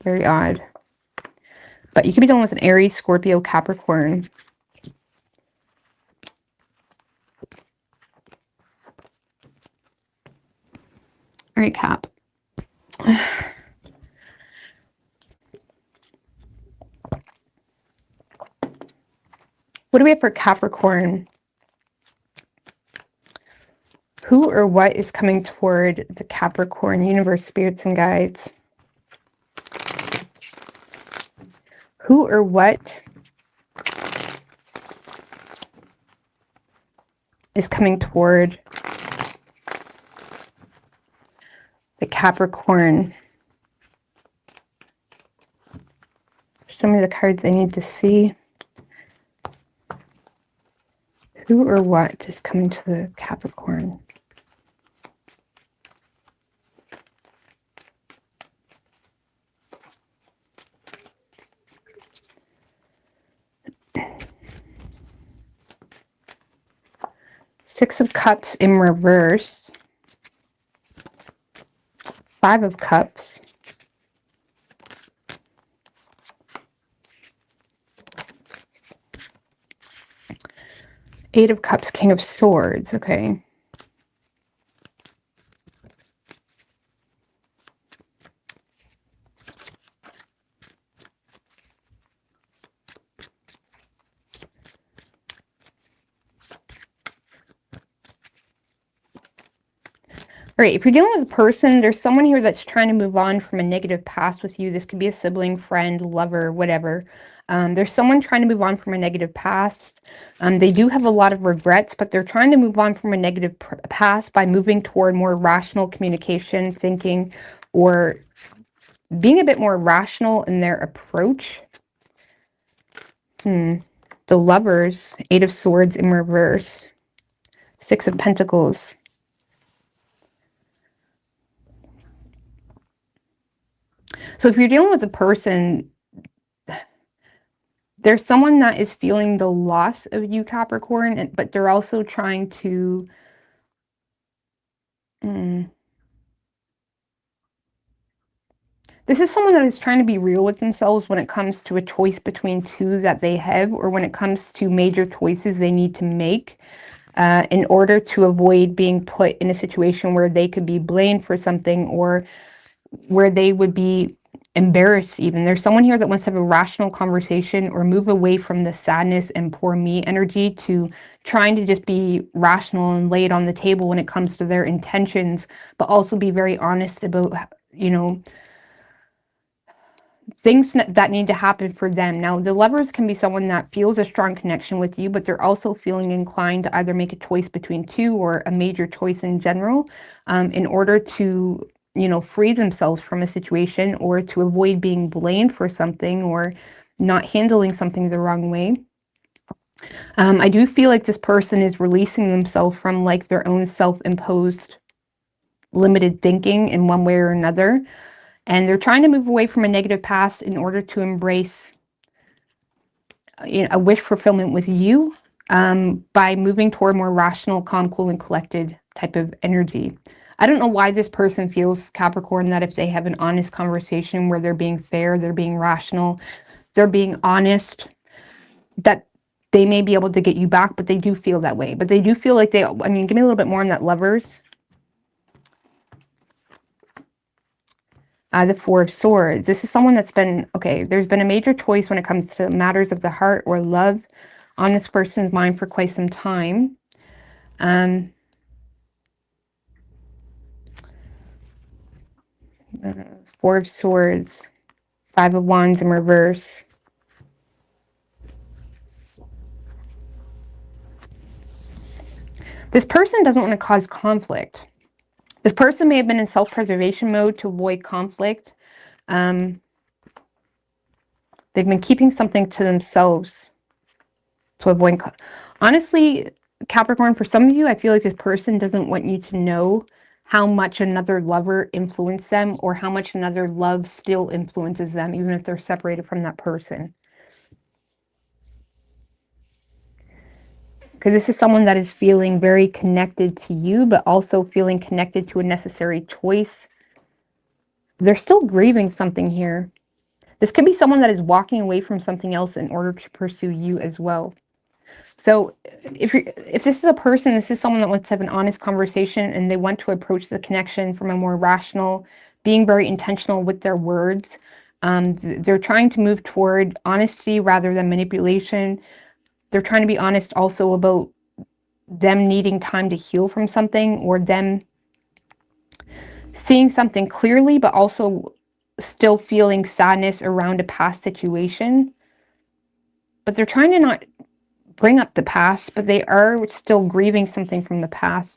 Very odd. But you could be dealing with an Aries, Scorpio, Capricorn. All right, Cap. What do we have for Capricorn? Who or what is coming toward the Capricorn? Universe, spirits, and guides. Who or what is coming toward the Capricorn? Show me the cards I need to see. Who or what is coming to the Capricorn? Six of Cups in reverse. Five of Cups. Eight of Cups, King of Swords. Okay. All right, if you're dealing with a person, there's someone here that's trying to move on from a negative past with you. This could be a sibling, friend, lover, whatever. There's someone trying to move on from a negative past. They do have a lot of regrets, but they're trying to move on from a negative past by moving toward more rational communication, thinking, or being a bit more rational in their approach. The Lovers, Eight of Swords in reverse, Six of Pentacles. So if you're dealing with a person, there's someone that is feeling the loss of you, Capricorn, but they're also trying to... This is someone that is trying to be real with themselves when it comes to a choice between two that they have, or when it comes to major choices they need to make in order to avoid being put in a situation where they could be blamed for something, or where they would be embarrassed even. There's someone here that wants to have a rational conversation or move away from the sadness and poor me energy to trying to just be rational and lay it on the table when it comes to their intentions, but also be very honest about, you know, things that need to happen for them. Now, the Lovers can be someone that feels a strong connection with you, but they're also feeling inclined to either make a choice between two or a major choice in general, in order to, you know, free themselves from a situation, or to avoid being blamed for something, or not handling something the wrong way. I do feel like this person is releasing themselves from like their own self-imposed limited thinking in one way or another. And they're trying to move away from a negative past in order to embrace, you know, a wish fulfillment with you, by moving toward more rational, calm, cool, and collected type of energy. I don't know why this person feels, Capricorn, that if they have an honest conversation where they're being fair, they're being rational, they're being honest, that they may be able to get you back, but they do feel that way. But they do feel like they, I mean, give me a little bit more on that, Lovers. The Four of Swords. This is someone that's been, okay, there's been a major choice when it comes to matters of the heart or love on this person's mind for quite some time. Four of Swords, Five of Wands in reverse. This person doesn't want to cause conflict. This person may have been in self-preservation mode to avoid conflict. They've been keeping something to themselves to avoid... Honestly, Capricorn, for some of you, I feel like this person doesn't want you to know how much another lover influenced them, or how much another love still influences them, even if they're separated from that person. Because this is someone that is feeling very connected to you, but also feeling connected to a necessary choice. They're still grieving something here. This could be someone that is walking away from something else in order to pursue you as well. So if this is a person, this is someone that wants to have an honest conversation, and they want to approach the connection from a more rational, being very intentional with their words. They're trying to move toward honesty rather than manipulation. They're trying to be honest also about them needing time to heal from something, or them seeing something clearly, but also still feeling sadness around a past situation. But they're trying to not bring up the past, but they are still grieving something from the past.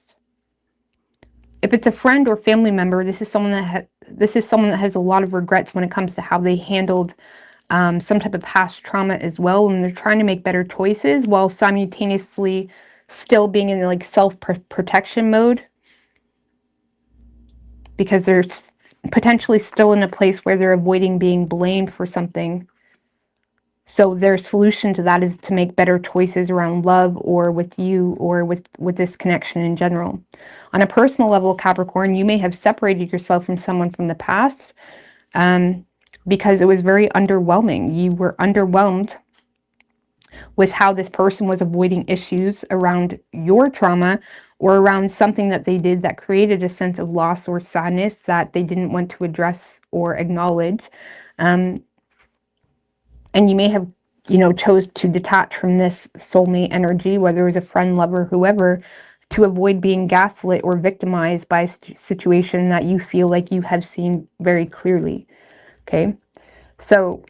If it's a friend or family member, this is someone that has a lot of regrets when it comes to how they handled some type of past trauma as well, and they're trying to make better choices while simultaneously still being in like self-protection mode, because they're potentially still in a place where they're avoiding being blamed for something. So their solution to that is to make better choices around love, or with you, or with this connection in general. On a personal level, Capricorn, you may have separated yourself from someone from the past because it was very underwhelming. You were underwhelmed with how this person was avoiding issues around your trauma, or around something that they did that created a sense of loss or sadness that they didn't want to address or acknowledge. And you may have, you know, chose to detach from this soulmate energy, whether it was a friend, lover, whoever, to avoid being gaslit or victimized by a situation that you feel like you have seen very clearly. Okay, so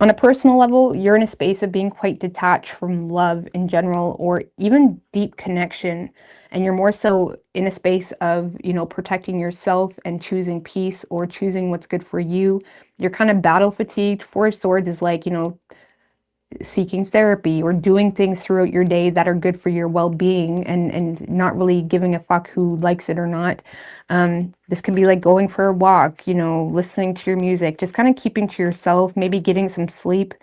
On a personal level, you're in a space of being quite detached from love in general, or even deep connection. And you're more so in a space of, you know, protecting yourself and choosing peace or choosing what's good for you. You're kind of battle fatigued. Four of Swords is like, you know, seeking therapy or doing things throughout your day that are good for your well-being, and not really giving a fuck who likes it or not. This can be like going for a walk, you know, listening to your music, just kind of keeping to yourself, maybe getting some sleep.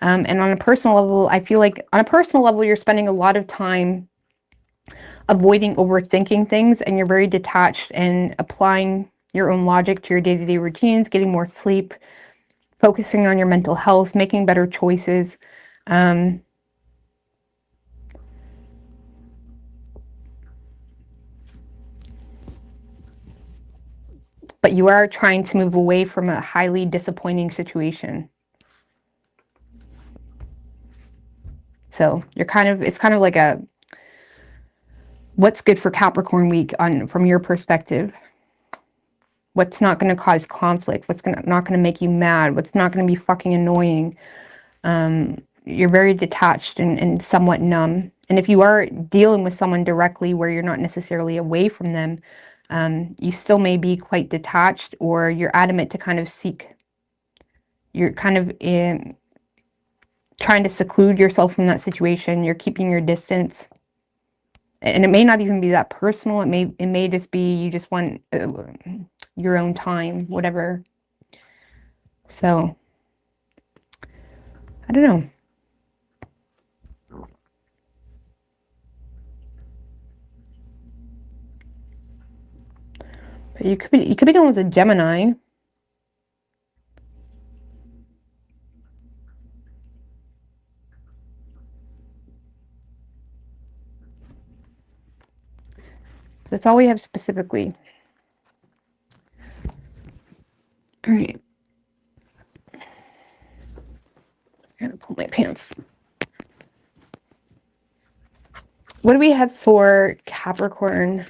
And on a personal level, I feel like on a personal level, you're spending a lot of time avoiding overthinking things, and you're very detached and applying your own logic to your day-to-day routines, getting more sleep, focusing on your mental health, making better choices. Um, but you are trying to move away from a highly disappointing situation. So you're it's kind of like a, what's good for Capricorn week from your perspective? What's not going to cause conflict? What's not going to make you mad? What's not going to be fucking annoying? You're very detached and somewhat numb. And if you are dealing with someone directly where you're not necessarily away from them, you still may be quite detached, or you're adamant to kind of you're kind of trying to seclude yourself from that situation. You're keeping your distance. And it may not even be that personal. It may just be you just want your own time, whatever. So, I don't know. But you could be dealing with a Gemini. That's all we have specifically. All right. I gotta pull my pants. What do we have for Capricorn?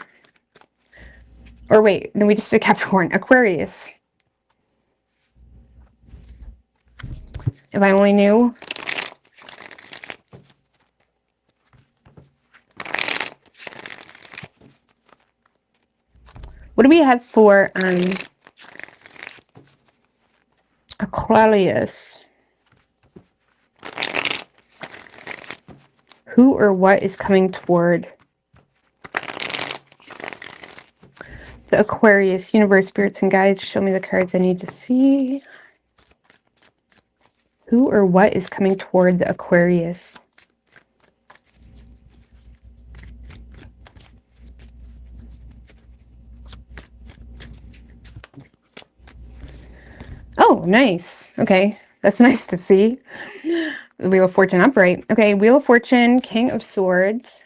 Or wait, no, we just did Capricorn. Aquarius. If I only knew. What do we have for Aquarius? Who or what is coming toward the Aquarius? Universe, spirits, and guides, show me the cards I need to see. Who or what is coming toward the Aquarius? Oh, nice. Okay, that's nice to see. The Wheel of Fortune upright. Okay, Wheel of Fortune, King of Swords.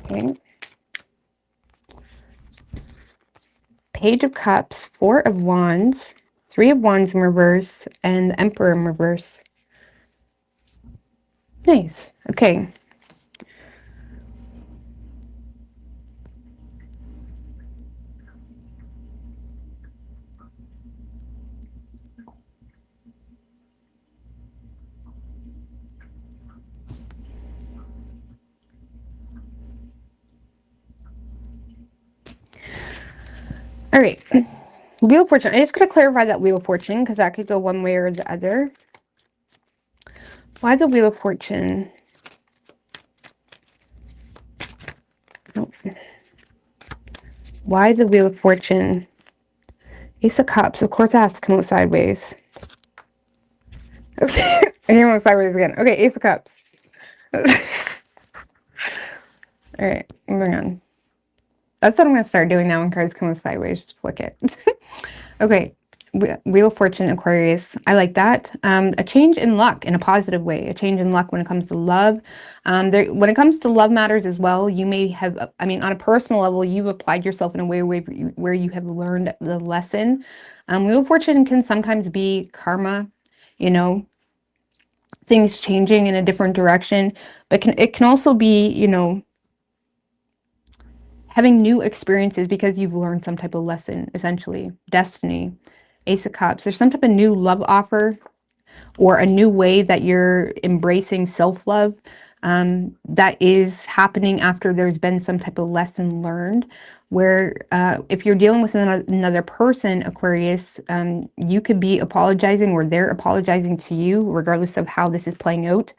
Okay. Page of Cups, Four of Wands, Three of Wands in reverse, and the Emperor in reverse. Nice. Okay. All right. Wheel of Fortune. I just got to clarify that Wheel of Fortune because that could go one way or the other. Why the Wheel of Fortune? Oh. Why the Wheel of Fortune? Ace of Cups. Of course it has to come out sideways. I came out sideways again. Okay, Ace of Cups. All right, moving on. That's what I'm going to start doing now when cards come out sideways. Just flick it. Okay, Wheel of Fortune, Aquarius. I like that. A change in luck in a positive way. A change in luck when it comes to love. When it comes to love matters as well, you may have, I mean, on a personal level, you've applied yourself in a way where you have learned the lesson. Wheel of Fortune can sometimes be karma, you know, things changing in a different direction, but it can also be, you know, having new experiences because you've learned some type of lesson, essentially. Destiny, Ace of Cups. There's some type of new love offer or a new way that you're embracing self-love that is happening after there's been some type of lesson learned, where if you're dealing with another person, Aquarius, you could be apologizing or they're apologizing to you, regardless of how this is playing out.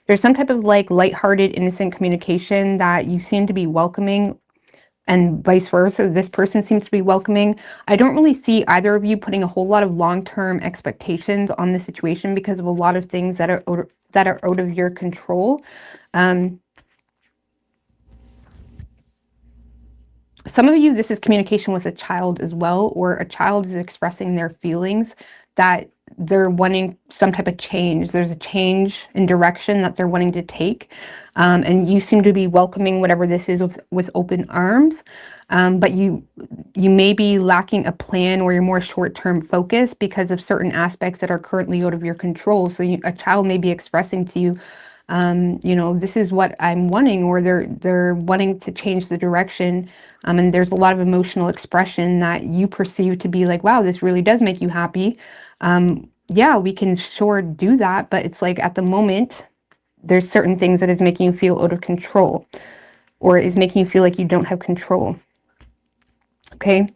There's some type of like lighthearted, innocent communication that you seem to be welcoming, and vice versa. This person seems to be welcoming. I don't really see either of you putting a whole lot of long-term expectations on the situation because of a lot of things that are out of your control. Some of you, this is communication with a child as well, or a child is expressing their feelings that they're wanting some type of change. There's a change in direction that they're wanting to take. And you seem to be welcoming whatever this is with open arms. But you may be lacking a plan, or you're more short-term focused because of certain aspects that are currently out of your control. So a child may be expressing to you, you know, this is what I'm wanting, or they're wanting to change the direction. And there's a lot of emotional expression that you perceive to be like, wow, this really does make you happy. Yeah, we can sure do that, but it's like at the moment, there's certain things that is making you feel out of control, or is making you feel like you don't have control. Okay,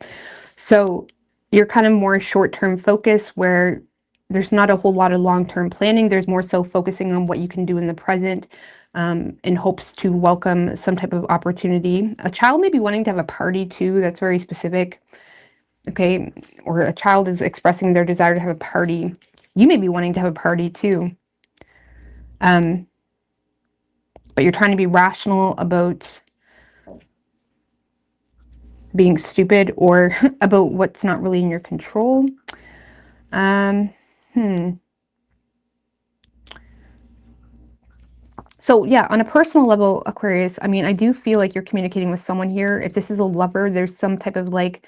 so you're kind of more short-term focus, where there's not a whole lot of long-term planning. There's more so focusing on what you can do in the present, in hopes to welcome some type of opportunity. A child may be wanting to have a party too. That's very specific. Okay, or a child is expressing their desire to have a party. You may be wanting to have a party too. But you're trying to be rational about being stupid, or about what's not really in your control. So yeah, on a personal level, Aquarius, I mean, I do feel like you're communicating with someone here. If this is a lover, there's some type of like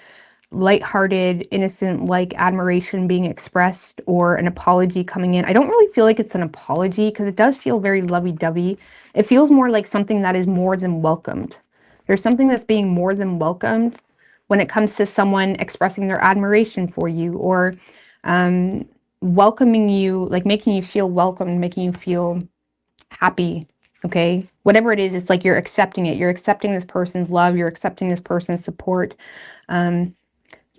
lighthearted, innocent, like admiration being expressed, or an apology coming in. I don't really feel like it's an apology, because it does feel very lovey-dovey. It feels more like something that is more than welcomed. There's something that's being more than welcomed when it comes to someone expressing their admiration for you, or welcoming you, like making you feel welcomed, making you feel happy. Okay, whatever it is, it's like you're accepting it. You're accepting this person's love. You're accepting this person's support.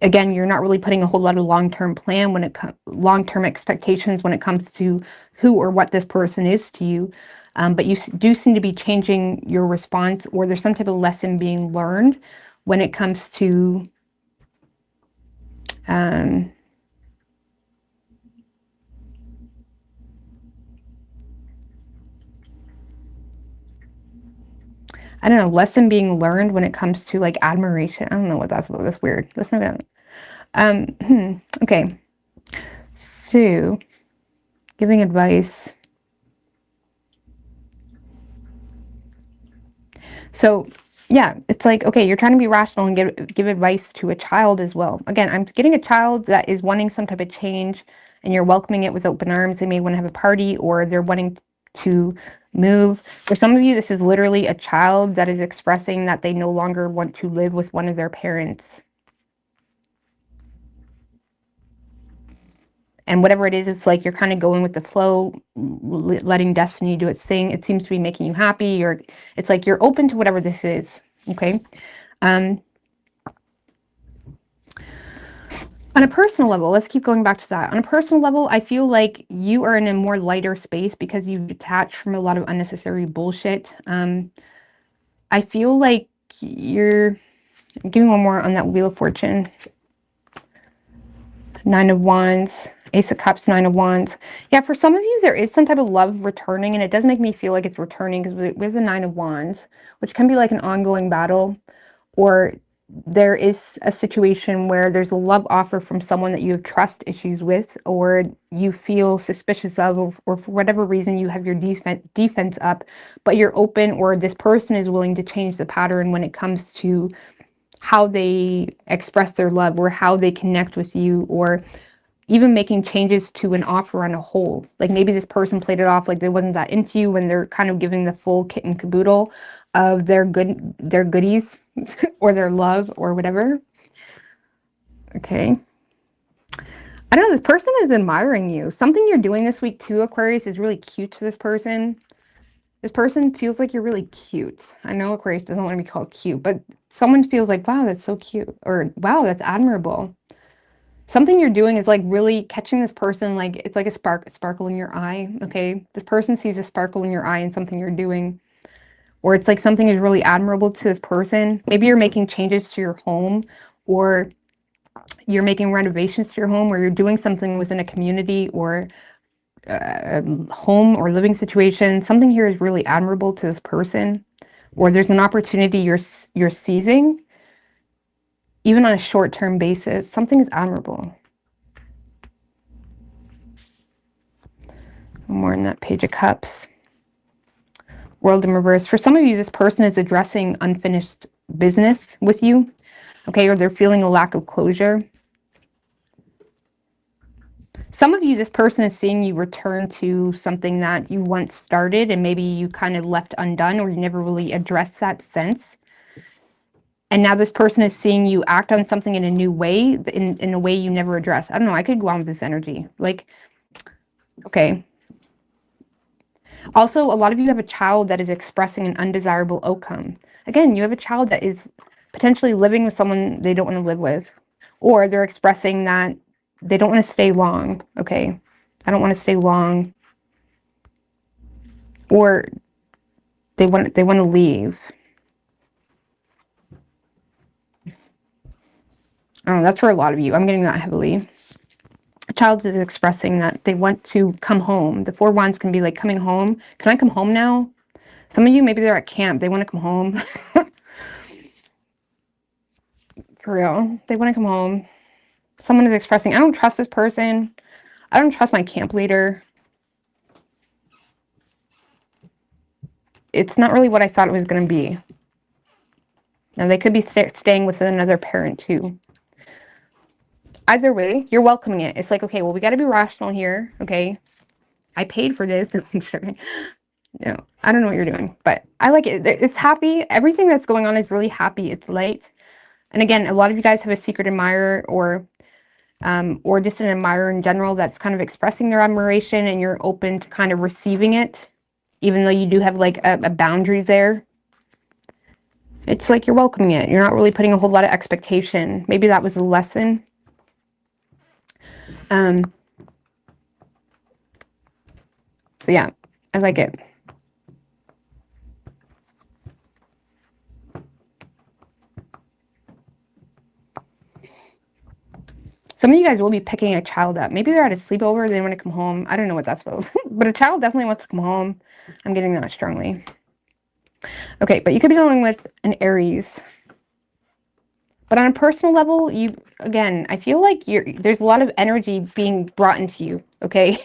Again, you're not really putting a whole lot of long-term plan when it comes, long-term expectations when it comes to who or what this person is to you. But you do seem to be changing your response, or there's some type of lesson being learned when it comes to I don't know, lesson being learned when it comes to like admiration. I don't know what that's about. That's weird. Listen to that. Okay. So, giving advice. So, yeah, it's like, okay, you're trying to be rational and give advice to a child as well. Again, I'm getting a child that is wanting some type of change, and you're welcoming it with open arms. They may want to have a party, or they're wanting to move. For some of you, this is literally a child that is expressing that they no longer want to live with one of their parents. And whatever it is, it's like you're kind of going with the flow, letting destiny do its thing. It seems to be making you happy, or it's like you're open to whatever this is. Okay. On a personal level, let's keep going back to that. On a personal level, I feel like you are in a more lighter space because you've detached from a lot of unnecessary bullshit. I feel like you're... Give me one more on that Wheel of Fortune. Nine of Wands, Ace of Cups, Nine of Wands. Yeah, for some of you, there is some type of love returning, and it does make me feel like it's returning because with the Nine of Wands, which can be like an ongoing battle, or there is a situation where there's a love offer from someone that you have trust issues with, or you feel suspicious of, or for whatever reason you have your defense up, but you're open, or this person is willing to change the pattern when it comes to how they express their love, or how they connect with you, or even making changes to an offer on a whole. Like maybe this person played it off like they wasn't that into you, when they're kind of giving the full kit and caboodle of their goodies or their love or whatever. Okay. I don't know, this person is admiring you. Something you're doing this week too, Aquarius, is really cute to this person. This person feels like you're really cute. I know Aquarius doesn't want to be called cute, but someone feels like, wow, that's so cute. Or, wow, that's admirable. Something you're doing is like really catching this person, like it's like a sparkle in your eye, okay? This person sees a sparkle in your eye in something you're doing. Or it's like something is really admirable to this person. Maybe you're making changes to your home, or you're making renovations to your home, or you're doing something within a community or home or living situation. Something here is really admirable to this person, or there's an opportunity you're seizing, even on a short-term basis. Something is admirable. More in that Page of Cups. World in reverse. For some of you, this person is addressing unfinished business with you, okay, or they're feeling a lack of closure. Some of you, this person is seeing you return to something that you once started and maybe you kind of left undone, or you never really addressed that sense. And now this person is seeing you act on something in a new way, in a way you never addressed. I don't know, I could go on with this energy. Like, okay. Also, a lot of you have a child that is expressing an undesirable outcome. Again, you have a child that is potentially living with someone they don't want to live with. Or they're expressing that they don't want to stay long, okay? I don't want to stay long. Or they want to leave. I don't know, that's for a lot of you. I'm getting that heavily. A child is expressing that they want to come home. The Four Wands can be like, coming home. Can I come home now? Some of you, maybe they're at camp. They want to come home. For real. They want to come home. Someone is expressing, I don't trust this person. I don't trust my camp leader. It's not really what I thought it was going to be. Now, they could be staying with another parent too. Either way, you're welcoming it. It's like, okay, well, we got to be rational here, okay? I paid for this. No, I don't know what you're doing, but I like it. It's happy. Everything that's going on is really happy. It's light. And again, a lot of you guys have a secret admirer, or just an admirer in general that's kind of expressing their admiration, and you're open to kind of receiving it, even though you do have like a boundary there. It's like you're welcoming it. You're not really putting a whole lot of expectation. Maybe that was a lesson. So yeah, I like it. Some of you guys will be picking a child up. Maybe they're at a sleepover, they want to come home. I don't know what that's about. But a child definitely wants to come home. I'm getting that strongly. Okay, but you could be dealing with an Aries. But on a personal level, again, I feel like there's a lot of energy being brought into you, okay?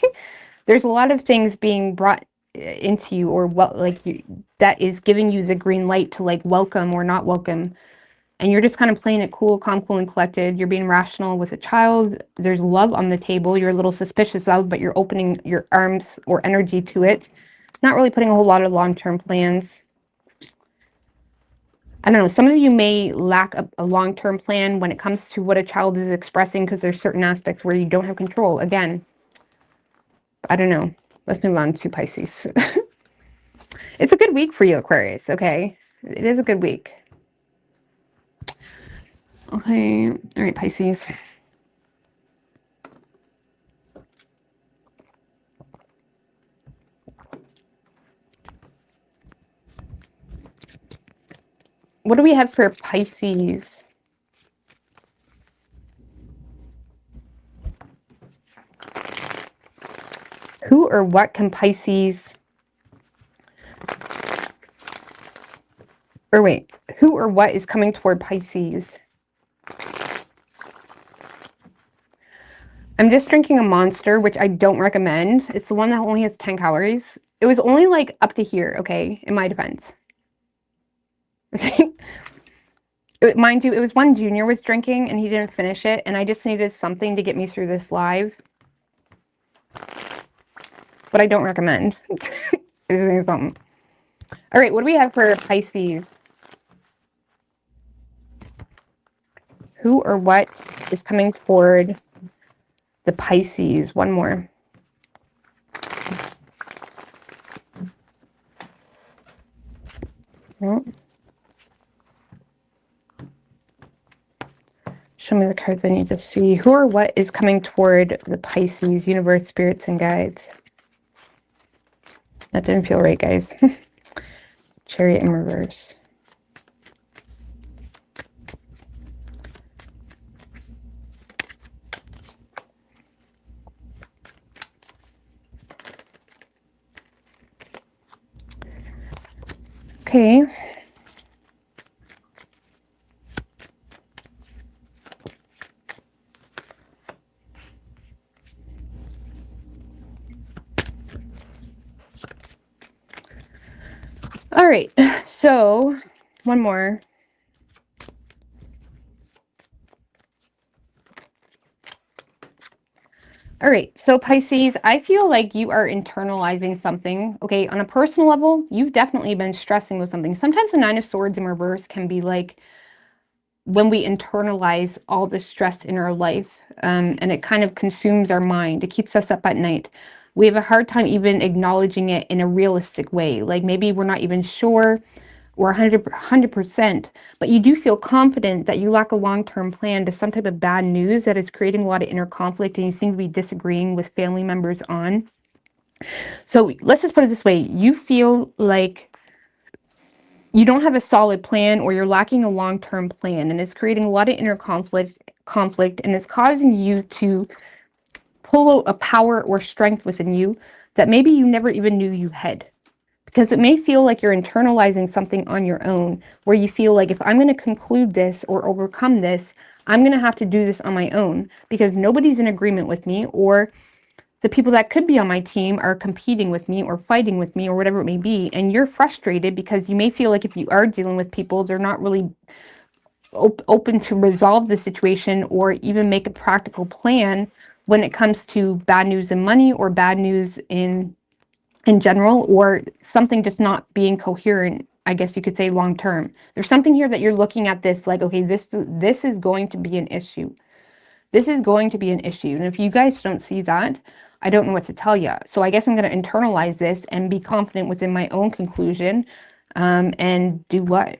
There's a lot of things being brought into you, or that is giving you the green light to like welcome or not welcome. And you're just kind of playing it cool, calm, cool, and collected. You're being rational with a child. There's love on the table. You're a little suspicious of, but you're opening your arms or energy to it. Not really putting a whole lot of long-term plans. I don't know. Some of you may lack a long-term plan when it comes to what a child is expressing, because there's certain aspects where you don't have control. Again, I don't know. Let's move on to Pisces. It's a good week for you, Aquarius, okay? It is a good week. Okay, all right, Pisces. What do we have for Pisces? Who or what can Pisces... Or wait, who or what is coming toward Pisces? I'm just drinking a Monster, which I don't recommend. It's the one that only has 10 calories. It was only like up to here, okay, in my defense. Okay. Mind you, it was one Junior was drinking and he didn't finish it, and I just needed something to get me through this live. But I don't recommend. Something. All right, what do we have for Pisces? Who or what is coming toward the Pisces. One more. Oh. Show me the cards I need to see. Who or what is coming toward the Pisces, universe, spirits, and guides? That didn't feel right, guys. Chariot in reverse. Okay. All right, so one more. All right, so Pisces, I feel like you are internalizing something. Okay, on a personal level, you've definitely been stressing with something. Sometimes the Nine of Swords in reverse can be like when we internalize all the stress in our life, and it kind of consumes our mind. It keeps us up at night. We have a hard time even acknowledging it in a realistic way. Like maybe we're not even sure or 100%, but you do feel confident that you lack a long-term plan to some type of bad news that is creating a lot of inner conflict, and you seem to be disagreeing with family members on. So let's just put it this way. You feel like you don't have a solid plan, or you're lacking a long-term plan, and it's creating a lot of inner conflict, and it's causing you to pull out a power or strength within you that maybe you never even knew you had. Because it may feel like you're internalizing something on your own, where you feel like if I'm going to conclude this or overcome this, I'm going to have to do this on my own because nobody's in agreement with me, or the people that could be on my team are competing with me or fighting with me or whatever it may be. And you're frustrated because you may feel like if you are dealing with people, they're not really open to resolve the situation or even make a practical plan when it comes to bad news in money or bad news in general, or something just not being coherent, I guess you could say, long term. There's something here that you're looking at this like, okay, this is going to be an issue. This is going to be an issue. And if you guys don't see that, I don't know what to tell you. So I guess I'm going to internalize this and be confident within my own conclusion, and do what?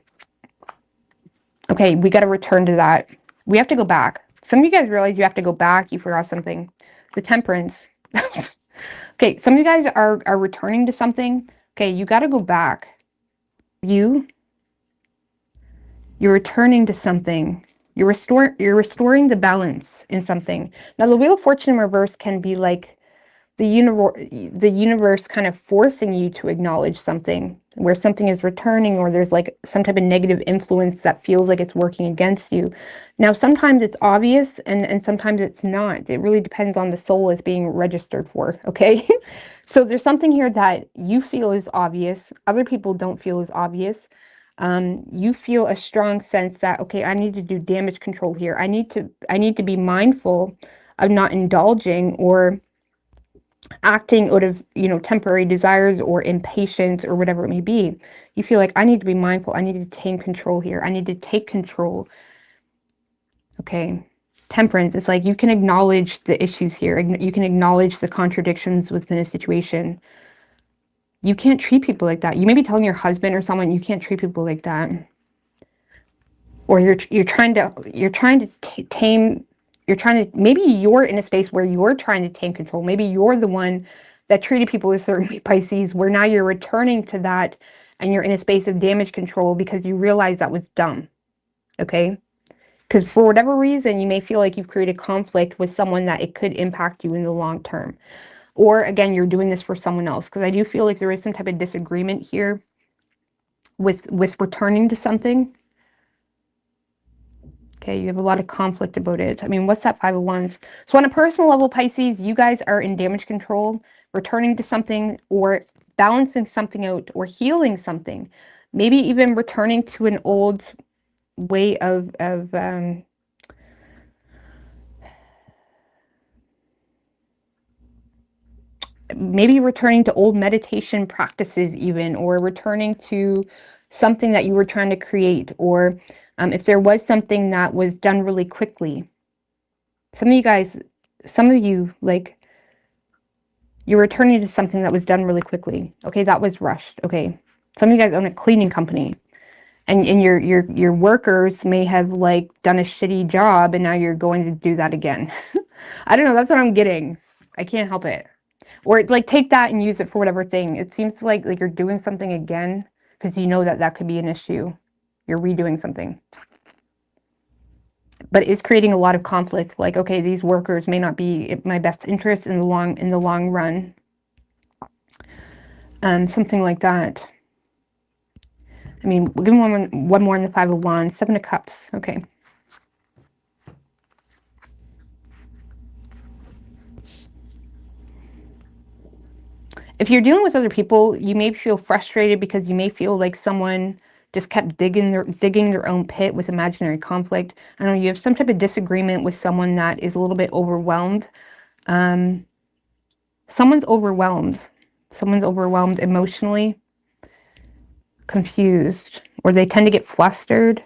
Okay, we got to return to that. We have to go back. Some of you guys realize you have to go back. You forgot something. The Temperance. Okay, some of you guys are returning to something. Okay, you got to go back. You're returning to something. You're restoring the balance in something. Now, the Wheel of Fortune in reverse can be like the universe kind of forcing you to acknowledge something, where something is returning, or there's like some type of negative influence that feels like it's working against you. Now, sometimes it's obvious and sometimes it's not. It really depends on the soul it's being registered for, okay? So there's something here that you feel is obvious. Other people don't feel is obvious. You feel a strong sense that, okay, I need to do damage control here. I need to be mindful of not indulging or acting out of, temporary desires or impatience or whatever it may be. You feel like I need to be mindful. I need to take control here. I need to take control. Okay. Temperance. It's like you can acknowledge the issues here. You can acknowledge the contradictions within a situation. You can't treat people like that. You may be telling your husband or someone you can't treat people like that. Or you're trying to tame. Maybe you're in a space where you're trying to take control. Maybe you're the one that treated people a certain way, Pisces, where now you're returning to that and you're in a space of damage control because you realize that was dumb. Okay? Because for whatever reason, you may feel like you've created conflict with someone that it could impact you in the long term. Or again, you're doing this for someone else. Because I do feel like there is some type of disagreement here with returning to something. Okay, you have a lot of conflict about it. I mean, what's that Five of Wands? So on a personal level, Pisces, you guys are in damage control, returning to something, or balancing something out, or healing something. Maybe even returning to an old way of maybe returning to old meditation practices even, or returning to something that you were trying to create, or if there was something that was done really quickly. Some of you guys, some of you, like, you're returning to something that was done really quickly. Okay, that was rushed. Okay, some of you guys own a cleaning company, and your workers may have like done a shitty job, and now you're going to do that again. I don't know. That's what I'm getting. I can't help it. Or like take that and use it for whatever thing. It seems like you're doing something again because you know that that could be an issue. You're redoing something. But it's creating a lot of conflict. Like, okay, these workers may not be in my best interest in the long run. Something like that. I mean, we'll give them one more in the Five of Wands. Seven of Cups. Okay. If you're dealing with other people, you may feel frustrated because you may feel like someone just kept digging their own pit with imaginary conflict. I don't know, you have some type of disagreement with someone that is a little bit overwhelmed. Someone's overwhelmed. Someone's overwhelmed emotionally, confused, or they tend to get flustered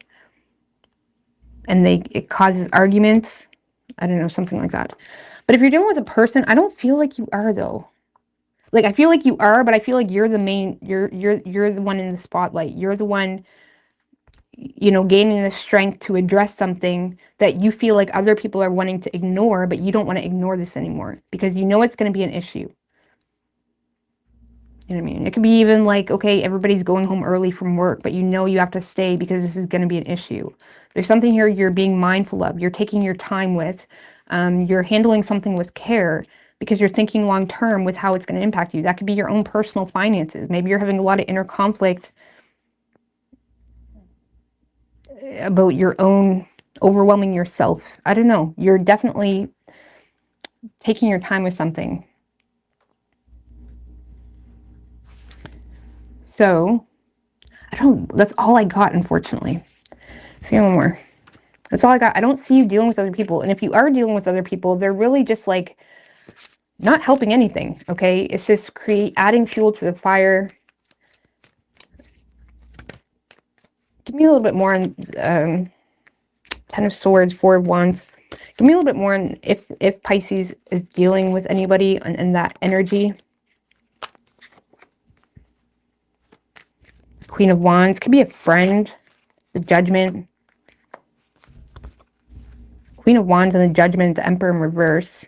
and it causes arguments. I don't know, something like that. But if you're dealing with a person, I don't feel like you are though. Like, I feel like you are, but I feel like you're the main, you're the one in the spotlight. You're the one, you know, gaining the strength to address something that you feel like other people are wanting to ignore, but you don't want to ignore this anymore because you know it's going to be an issue. You know what I mean? It could be even like, okay, everybody's going home early from work, but you know you have to stay because this is going to be an issue. There's something here you're being mindful of. You're taking your time with. You're handling something with care because you're thinking long term with how it's going to impact you. That could be your own personal finances. Maybe you're having a lot of inner conflict about your own overwhelming yourself. I don't know. You're definitely taking your time with something. So, I don't, that's all I got, unfortunately. See one more. That's all I got. I don't see you dealing with other people. And if you are dealing with other people, they're really just like not helping anything, okay? It's just adding fuel to the fire. Give me a little bit more on Ten of Swords, Four of Wands. Give me a little bit more on if Pisces is dealing with anybody in that energy. Queen of Wands. Could be a friend. The Judgment. Queen of Wands and the Judgment, the Emperor in reverse.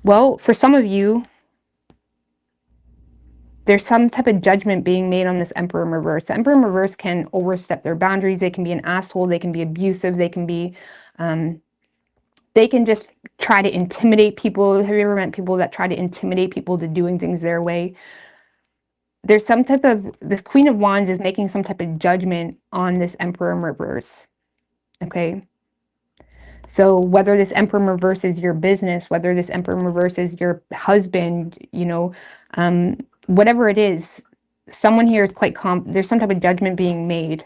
Well, for some of you, there's some type of judgment being made on this Emperor in reverse. The Emperor in reverse can overstep their boundaries. They can be an asshole. They can be abusive. They can be, they can just try to intimidate people. Have you ever met people that try to intimidate people to doing things their way? There's some type of, this Queen of Wands is making some type of judgment on this Emperor in reverse. Okay. So whether this Emperor in reverse is your business, whether this Emperor in reverse is your husband, you know, whatever it is, someone here is quite there's some type of judgment being made.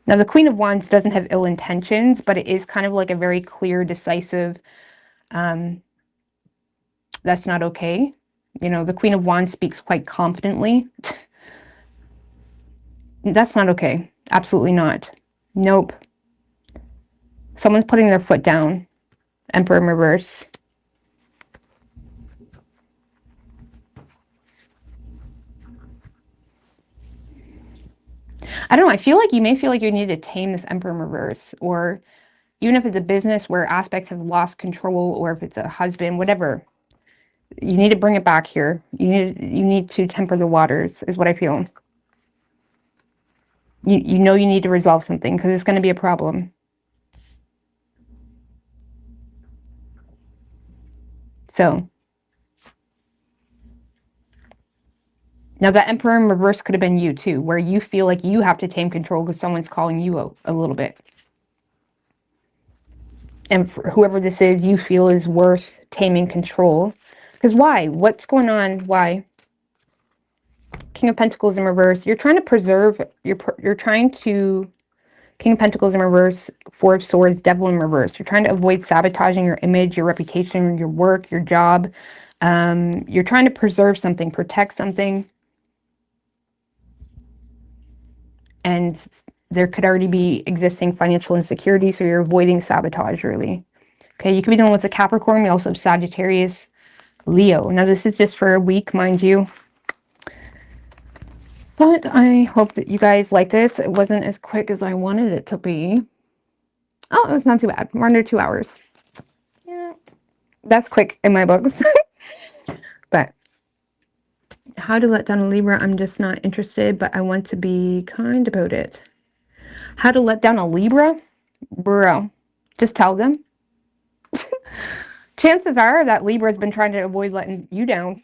Now, the Queen of Wands doesn't have ill intentions, but it is kind of like a very clear, decisive, that's not okay. You know, the Queen of Wands speaks quite confidently. That's not okay. Absolutely not. Nope. Someone's putting their foot down. Emperor in reverse. I don't know. I feel like you may feel like you need to tame this Emperor in reverse, or even if it's a business where aspects have lost control, or if it's a husband, whatever. You need to bring it back here. You need to temper the waters, is what I feel. You know you need to resolve something because it's going to be a problem. So now that Emperor in reverse could have been you too, where you feel like you have to tame control because someone's calling you a little bit. And for whoever this is, you feel is worth taming control. Because why? What's going on? Why? King of Pentacles in reverse. You're trying to preserve, you're trying to, King of Pentacles in reverse, Four of Swords, Devil in reverse. You're trying to avoid sabotaging your image, your reputation, your work, your job. You're trying to preserve something, protect something. And there could already be existing financial insecurity, so you're avoiding sabotage, really. Okay, you could be dealing with a Capricorn. We also have Sagittarius, Leo. Now, this is just for a week, mind you. But I hope that you guys like this. It wasn't as quick as I wanted it to be. Oh, it was not too bad. We're under 2 hours. Yeah, that's quick in my books. But how to let down a Libra, I'm just not interested, but I want to be kind about it. How to let down a Libra? Bro, just tell them. Chances are that Libra's been trying to avoid letting you down.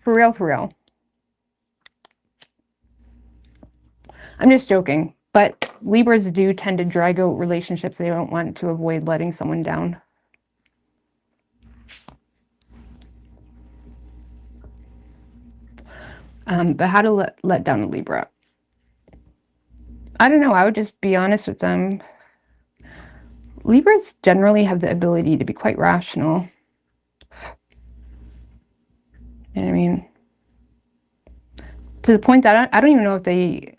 For real, for real. I'm just joking, but Libras do tend to drag out relationships they don't want to avoid letting someone down. But how to let down a Libra? I don't know. I would just be honest with them. Libras generally have the ability to be quite rational. You know what I mean? To the point that I don't even know if they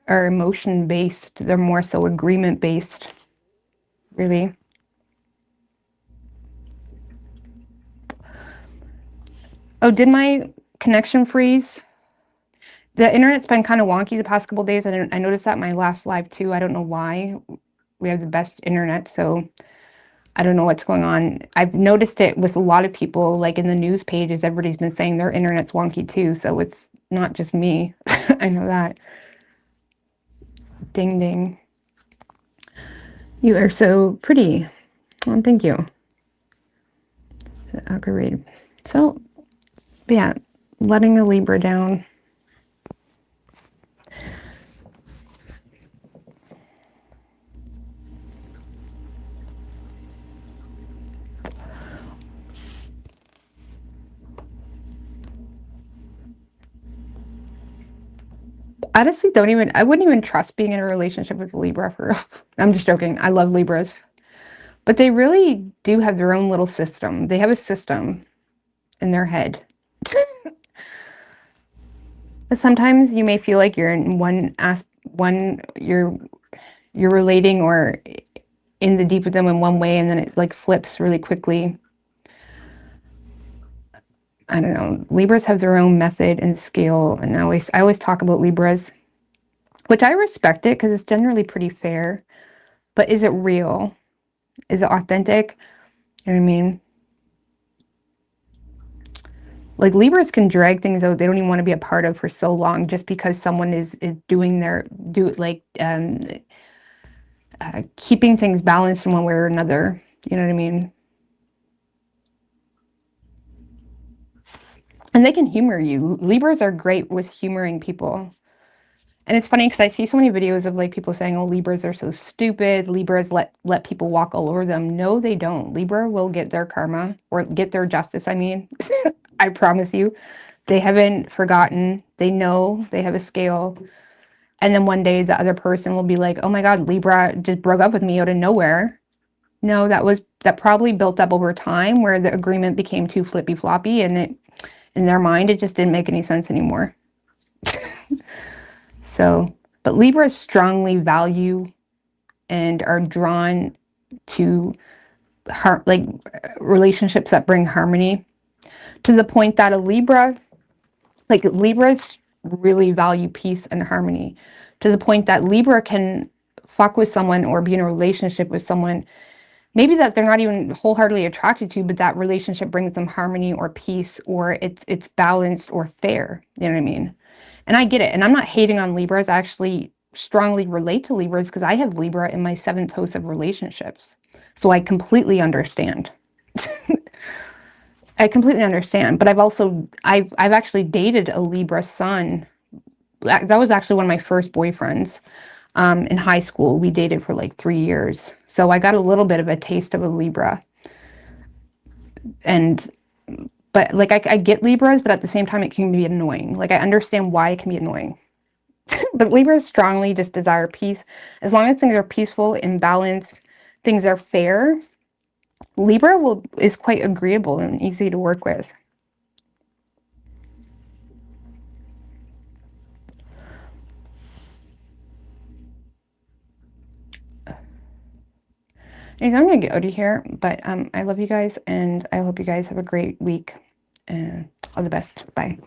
are emotion-based. They're more so agreement-based, really. Oh, did my connection freeze? The internet's been kind of wonky the past couple days. I noticed that in my last live too. I don't know why. We have the best internet, so I don't know what's going on. I've noticed it with a lot of people, like in the news pages, everybody's been saying their internet's wonky too, so it's not just me. I know that. Ding, ding. You are so pretty. Oh, thank you. Aggravated. So, yeah, letting the Libra down. Honestly, I wouldn't even trust being in a relationship with a Libra for real. I'm just joking. I love Libras. But they really do have their own little system. They have a system in their head. But sometimes you may feel like you're in you're relating or in the deep with them in one way, and then it like flips really quickly. I don't know. Libras have their own method and scale, and I always talk about Libras, which I respect it because it's generally pretty fair. But is it real? Is it authentic? You know what I mean? Like Libras can drag things out they don't even want to be a part of for so long just because someone is doing keeping things balanced in one way or another. You know what I mean? And they can humor you. Libras are great with humoring people. And it's funny because I see so many videos of like people saying, oh, Libras are so stupid. Libras let people walk all over them. No, they don't. Libra will get their karma or get their justice, I mean. I promise you. They haven't forgotten. They know they have a scale. And then one day the other person will be like, oh my God, Libra just broke up with me out of nowhere. No, that probably built up over time where the agreement became too flippy floppy and in their mind, it just didn't make any sense anymore. So, but Libras strongly value and are drawn to relationships that bring harmony, to the point that Libras really value peace and harmony, to the point that Libra can fuck with someone or be in a relationship with someone maybe that they're not even wholeheartedly attracted to, but that relationship brings them harmony or peace, or it's balanced or fair. You know what I mean? And I get it. And I'm not hating on Libras. I actually strongly relate to Libras because I have Libra in my 7th house of relationships. So I completely understand. I completely understand. But I've actually dated a Libra sun. That was actually one of my first boyfriends. In high school, we dated for like 3 years. So I got a little bit of a taste of a Libra. But like I get Libras, but at the same time, it can be annoying. Like I understand why it can be annoying. But Libras strongly just desire peace. As long as things are peaceful, in balance, things are fair, Libra is quite agreeable and easy to work with. And I'm going to get out of here, but I love you guys, and I hope you guys have a great week, and all the best. Bye.